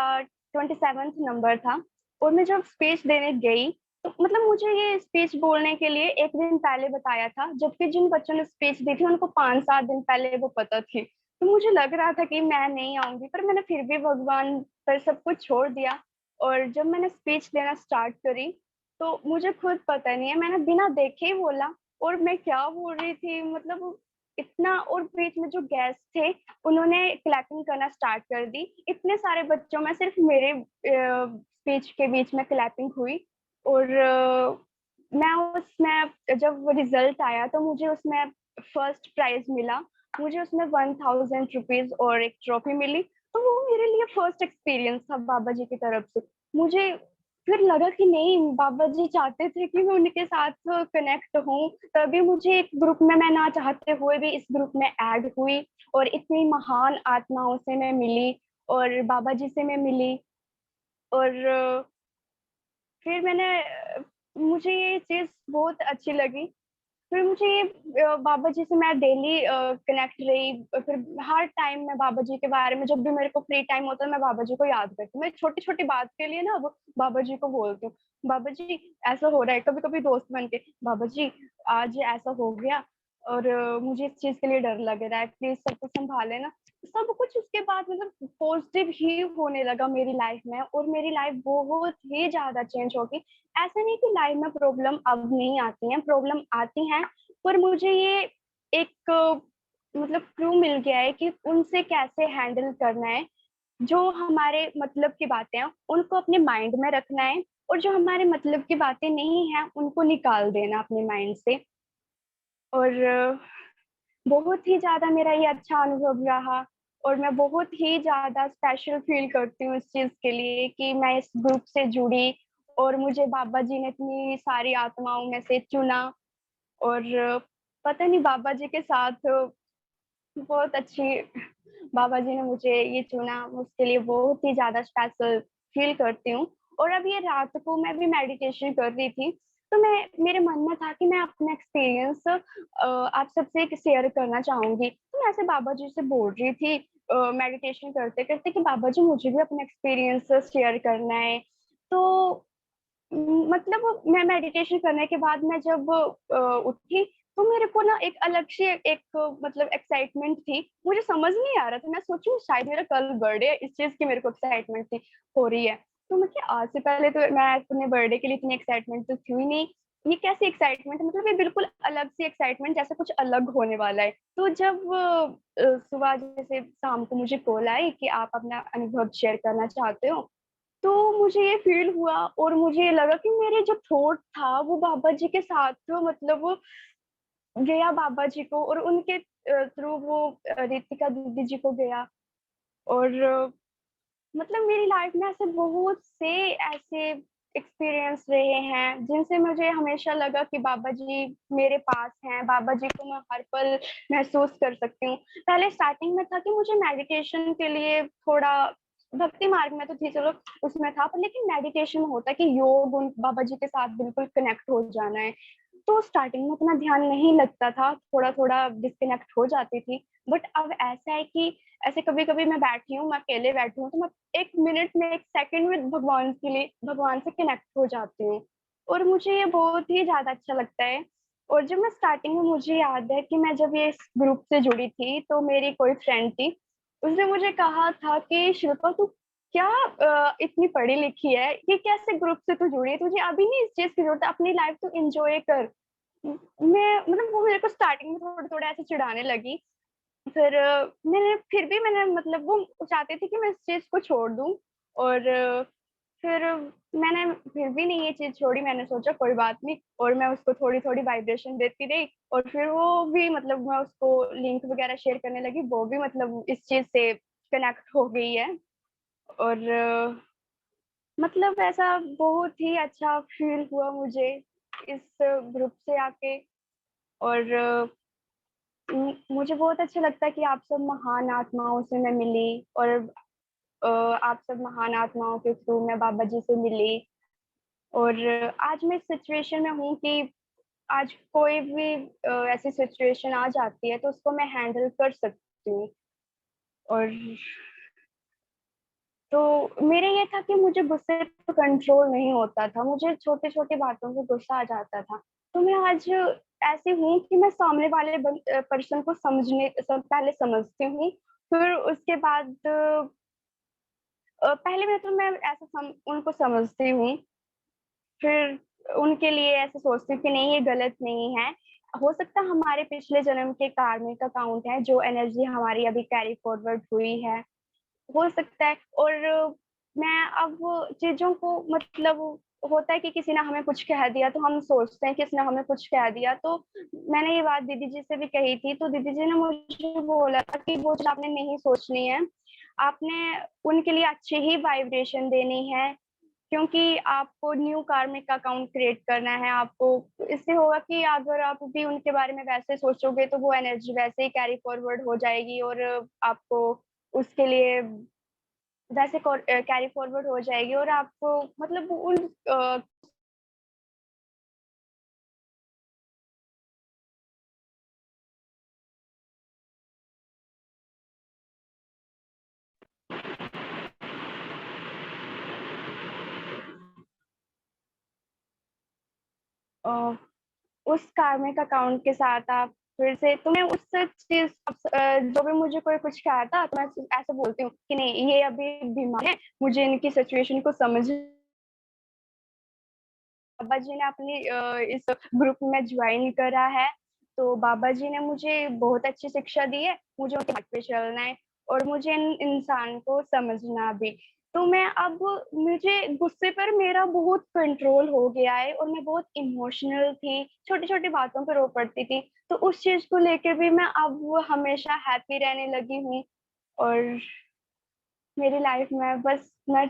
27th नंबर था और मैं जब स्पीच देने गई, तो मतलब मुझे ये स्पीच बोलने के लिए 1 दिन पहले बताया था, जबकि जिन बच्चों ने स्पीच दी थी उनको 5-7 दिन पहले वो पता थी। तो मुझे लग रहा था कि मैं नहीं आऊँगी, पर मैंने फिर भी भगवान पर सब कुछ छोड़ दिया और जब मैंने स्पीच देना स्टार्ट करी, तो मुझे खुद पता नहीं है, मैंने बिना देखे ही बोला और मैं क्या बोल रही थी, मतलब इतना। और बीच में जो गेस्ट थे, उन्होंने क्लैपिंग करना स्टार्ट कर दी। इतने सारे बच्चों में सिर्फ मेरे स्पीच के बीच में क्लैपिंग हुई और मैं उसमें जब रिजल्ट आया तो मुझे उसमें फर्स्ट प्राइज़ मिला। मुझे उसमें 1000 रुपीज़ और एक ट्रॉफी मिली। तो वो मेरे लिए फर्स्ट एक्सपीरियंस था बाबा जी की तरफ से। मुझे फिर लगा कि नहीं, बाबा जी चाहते थे कि मैं उनके साथ कनेक्ट हूँ, तभी मुझे एक ग्रुप में, मैं ना चाहते हुए भी इस ग्रुप में ऐड हुई और इतनी महान आत्माओं से मैं मिली और बाबा जी से मैं मिली। और फिर मुझे ये चीज़ बहुत अच्छी लगी। फिर मुझे ये बाबा जी से मैं डेली कनेक्ट रही। फिर हर टाइम मैं बाबा जी के बारे में, जब भी मेरे को फ्री टाइम होता है, मैं बाबा जी को याद करती हूँ। मैं छोटी-छोटी बात के लिए ना अब बाबा जी को बोलती हूँ, "बाबा जी ऐसा हो रहा है।" कभी-कभी दोस्त बन के, "बाबा जी आज ऐसा हो गया और मुझे इस चीज़ के लिए डर लग रहा है, प्लीज़ सब कुछ सँभालें ना।" सब कुछ उसके बाद मतलब पॉजिटिव ही होने लगा मेरी लाइफ में, और मेरी लाइफ बहुत ही ज्यादा चेंज हो गई। ऐसा नहीं कि लाइफ में प्रॉब्लम अब नहीं आती हैं, प्रॉब्लम आती हैं, पर मुझे ये एक मतलब क्लू मिल गया है कि उनसे कैसे हैंडल करना है। जो हमारे मतलब की बातें हैं उनको अपने माइंड में रखना है, और जो हमारे मतलब की बातें नहीं हैं उनको निकाल देना अपने माइंड से। और बहुत ही ज़्यादा मेरा ये अच्छा अनुभव रहा, और मैं बहुत ही ज़्यादा स्पेशल फ़ील करती हूँ इस चीज़ के लिए कि मैं इस ग्रुप से जुड़ी, और मुझे बाबा जी ने इतनी सारी आत्माओं में से चुना। और पता नहीं बाबा जी के साथ बहुत अच्छी बाबा जी ने मुझे ये चुना, मैं उसके लिए बहुत ही ज़्यादा स्पेशल फ़ील करती हूँ। और अब ये रात को मैं भी मेडिटेशन कर रही थी, तो मेरे मन में था कि मैं अपना एक्सपीरियंस आप सबसे शेयर करना चाहूँगी। तो मैं ऐसे बाबा जी से बोल रही थी मेडिटेशन करते-करते कि बाबा जी मुझे भी अपना एक्सपीरियंस शेयर करना है। तो मतलब मैं मेडिटेशन करने के बाद मैं जब उठी, तो मेरे को ना एक अलग से एक मतलब एक्साइटमेंट थी। मुझे समझ नहीं आ रहा था, मैं सोचूँ शायद मेरा कल बर्थडे है, इस चीज़ की मेरे को एक्साइटमेंट थी हो रही है। तो मैं क्या आज से पहले तो मैं अपने बर्थडे के लिए इतनी एक्साइटमेंट तो थी ही नहीं। ये कैसी एक्साइटमेंट है, मतलब ये बिल्कुल अलग सी एक्साइटमेंट, जैसे कुछ अलग होने वाला है। तो जब सुबह जैसे शाम को मुझे कॉल आई कि आप अपना अनुभव शेयर करना चाहते हो, तो मुझे ये फ़ील हुआ, और मुझे ये लगा कि मेरे जो थॉट था वो बाबा जी के साथ मतलब वो गया बाबा जी को, और उनके थ्रू वो रितिका दीदी जी को गया। और मतलब मेरी लाइफ में ऐसे बहुत से ऐसे एक्सपीरियंस रहे हैं जिनसे मुझे हमेशा लगा कि बाबा जी मेरे पास हैं, बाबा जी को मैं हर पल महसूस कर सकती हूँ। पहले स्टार्टिंग में था कि मुझे मेडिटेशन के लिए थोड़ा भक्ति मार्ग में तो थी, चलो उसमें था, पर लेकिन मेडिटेशन में होता है कि योग उन बाबा जी के साथ बिल्कुल कनेक्ट हो जाना है। तो स्टार्टिंग में उतना ध्यान नहीं लगता था, थोड़ा-थोड़ा डिस्कनेक्ट हो जाती थी। बट अब ऐसा है कि ऐसे कभी-कभी मैं बैठी हूँ, मैं अकेले बैठी हूँ, तो मैं 1 मिनट में 1 सेकंड में भगवान से कनेक्ट हो जाती हूँ, और मुझे ये बहुत ही ज़्यादा अच्छा लगता है। और जब मैं स्टार्टिंग में, मुझे याद है कि मैं जब ये इस ग्रुप से जुड़ी थी, तो मेरी कोई फ्रेंड थी, उसने मुझे कहा था कि शिल्पा तू क्या इतनी पढ़ी-लिखी है, ये कैसे ग्रुप से तू जुड़ी है? तुझे अभी नहीं इस चीज़ की ज़रूरत है, अपनी लाइफ तू एन्जॉय कर। मैं मतलब वो मेरे को स्टार्टिंग में थोड़ा-थोड़ा ऐसे चिढ़ाने लगी। फिर मैंने मतलब वो चाहती थी कि मैं इस चीज़ को छोड़ दूँ, और फिर मैंने फिर भी नहीं ये चीज़ छोड़ी। मैंने सोचा कोई बात नहीं, और मैं उसको थोड़ी-थोड़ी वाइब्रेशन देती रही, और फिर वो भी मतलब मैं उसको लिंक वगैरह शेयर करने लगी, वो भी मतलब इस चीज़ से कनेक्ट हो गई है। और मतलब ऐसा बहुत ही अच्छा फ़ील हुआ मुझे इस ग्रुप से आके। और मुझे बहुत अच्छा लगता है कि आप सब महान आत्माओं से मैं मिली, और आप सब महान आत्माओं के थ्रू मैं बाबा जी से मिली। और आज मैं इस सिचुएशन में हूँ कि आज कोई भी ऐसी सिचुएशन आ जाती है तो उसको मैं हैंडल कर सकती हूँ। और तो मेरे ये था कि मुझे गुस्से पे कंट्रोल नहीं होता था, मुझे छोटे-छोटे बातों पे गुस्सा आ जाता था। तो मैं आज ऐसी हूँ कि मैं सामने वाले पर्सन को पहले समझती हूँ, फिर उसके बाद पहले में तो मैं ऐसा उनको समझती हूँ, फिर उनके लिए ऐसे सोचती हूँ कि नहीं ये गलत नहीं है। हो सकता है हमारे पिछले जन्म के कार्मिक अकाउंट है, जो एनर्जी हमारी अभी कैरी फॉरवर्ड हुई है। हो सकता है। और मैं अब चीज़ों को मतलब होता है कि किसी ने हमें कुछ कह दिया तो हम सोचते हैं कि इसने हमें कुछ कह दिया, तो मैंने ये बात दीदी जी से भी कही थी, तो दीदी जी ने मुझे बोला था कि वो चीज़ आपने नहीं सोचनी है, आपने उनके लिए अच्छी ही वाइब्रेशन देनी है, क्योंकि आपको न्यू कार्मिक अकाउंट क्रिएट करना है। आपको इससे होगा कि अगर आप भी उनके बारे में वैसे सोचोगे तो वो एनर्जी वैसे ही कैरी फॉरवर्ड हो जाएगी, और आपको उसके लिए वैसे कैरी फॉरवर्ड हो जाएगी, और आपको मतलब उन अ, उस कार्मिक अकाउंट के साथ आप फिर से। तो मैं उस चीज जो भी मुझे कोई कुछ कहता तो मैं ऐसे बोलती हूँ कि नहीं, ये अभी बीमार है, मुझे इनकी सिचुएशन को समझ। बाबा जी ने अपनी इस ग्रुप में ज्वाइन करा है, तो बाबा जी ने मुझे बहुत अच्छी शिक्षा दी है, मुझे उनके मार्ग पे चलना है और मुझे इंसान को समझना भी। तो मैं अब, मुझे गुस्से पर मेरा बहुत कंट्रोल हो गया है और मैं बहुत इमोशनल थी, छोटी छोटी बातों पर रो पड़ती थी। तो उस चीज को लेकर भी मैं अब हमेशा हैप्पी रहने लगी हूँ। और मेरी लाइफ में बस मैं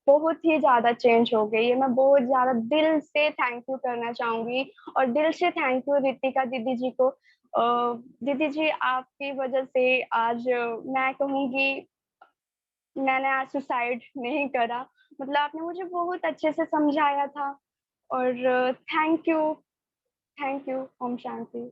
बहुत ही ज्यादा चेंज हो गई है। मैं बहुत ज्यादा दिल से थैंक यू करना चाहूंगी और दिल से थैंक यू रितिका दीदी जी को। दीदी जी, आपकी वजह से आज मैं कहूँगी मैंने आज सुसाइड नहीं करा। मतलब आपने मुझे बहुत अच्छे से समझाया था। और थैंक यू, थैंक यू। ओम शांति।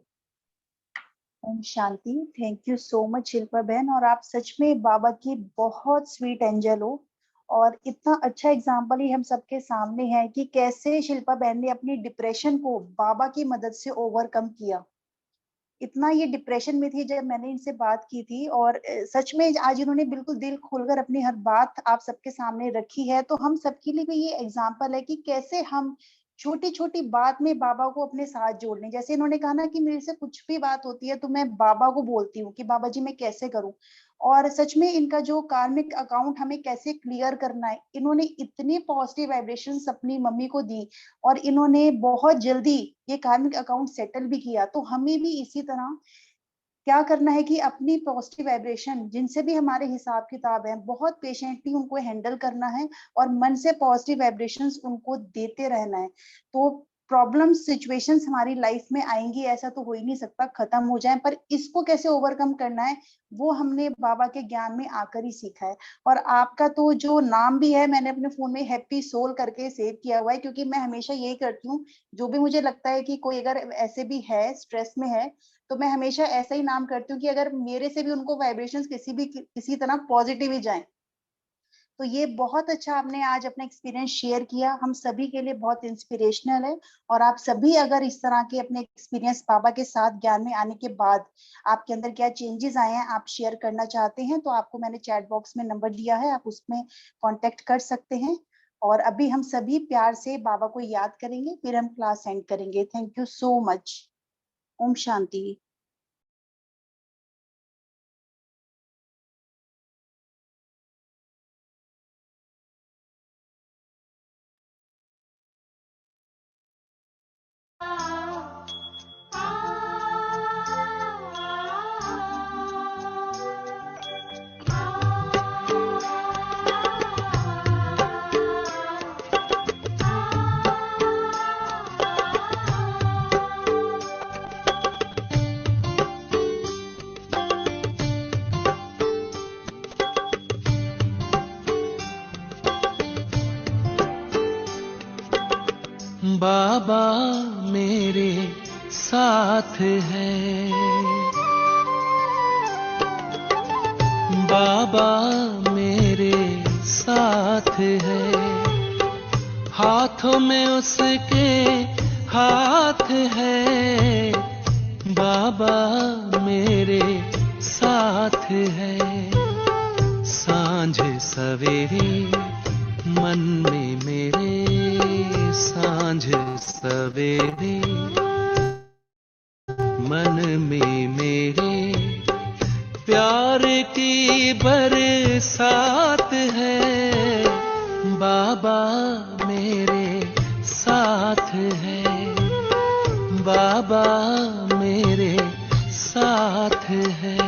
ओम शांति। Thank you so much Shilpa बहन, और आप सच में बाबा की बहुत स्वीट एंजल हो। और इतना अच्छा एग्जाम्पल ही हम सबके सामने है कि कैसे शिल्पा बहन ने अपनी डिप्रेशन को बाबा की मदद से ओवरकम किया। इतना ये डिप्रेशन में थी जब मैंने इनसे बात की थी, और सच में आज इन्होंने बिल्कुल दिल खोलकर अपनी हर बात आप सबके सामने रखी है। तो हम सबके लिए भी ये एग्जाम्पल है कि कैसे हम छोटी छोटी बात में बाबा को अपने साथ जोड़ लें। जैसे इन्होंने कहा ना कि मेरे से कुछ भी बात होती है तो मैं बाबा को बोलती हूँ कि बाबा जी मैं कैसे करूँ। और सच में इनका जो कार्मिक अकाउंट हमें कैसे क्लियर करना है, इन्होंने इतनी पॉजिटिव वाइब्रेशंस अपनी मम्मी को दी और इन्होंने बहुत जल्दी ये कार्मिक अकाउंट सेटल भी किया। तो हमें भी इसी तरह क्या करना है कि अपनी पॉजिटिव वाइब्रेशन जिनसे भी हमारे हिसाब किताब है, बहुत पेशेंटली उनको हैंडल करना है और मन से पॉजिटिव वाइब्रेशंस उनको देते रहना है। तो प्रॉब्लम सिचुएशंस हमारी लाइफ में आएंगी, ऐसा तो हो ही नहीं सकता खत्म हो जाए, पर इसको कैसे ओवरकम करना है वो हमने बाबा के ज्ञान में आकर ही सीखा है। और आपका तो जो नाम भी है, मैंने अपने फोन में हैप्पी सोल करके सेव किया हुआ है, क्योंकि मैं हमेशा यही करती हूँ। जो भी मुझे लगता है कि कोई अगर ऐसे भी है, स्ट्रेस में है, तो मैं हमेशा ऐसा ही नाम करती हूँ कि अगर मेरे से भी उनको वाइब्रेशंस किसी तरह पॉजिटिव ही जाएं। तो ये बहुत अच्छा आपने आज अपना एक्सपीरियंस शेयर किया, हम सभी के लिए बहुत इंस्पिरेशनल है। और आप सभी अगर इस तरह के अपने एक्सपीरियंस बाबा के साथ ज्ञान में आने के बाद आपके अंदर क्या चेंजेस आए हैं आप शेयर करना चाहते हैं, तो आपको मैंने चैट बॉक्स में नंबर दिया है, आप उसमें कांटेक्ट कर सकते हैं। और अभी हम सभी प्यार से बाबा को याद करेंगे, फिर हम क्लास एंड करेंगे। Thank you so much. ओम शांति। बाबा मेरे साथ है, बाबा मेरे साथ है, हाथों में उसके हाथ है, बाबा मेरे साथ है। सांझ सवेरे मन में मेरे, सांझ सवेरे मन में मेरे प्यार की बरसात है, बाबा मेरे साथ है, बाबा मेरे साथ है।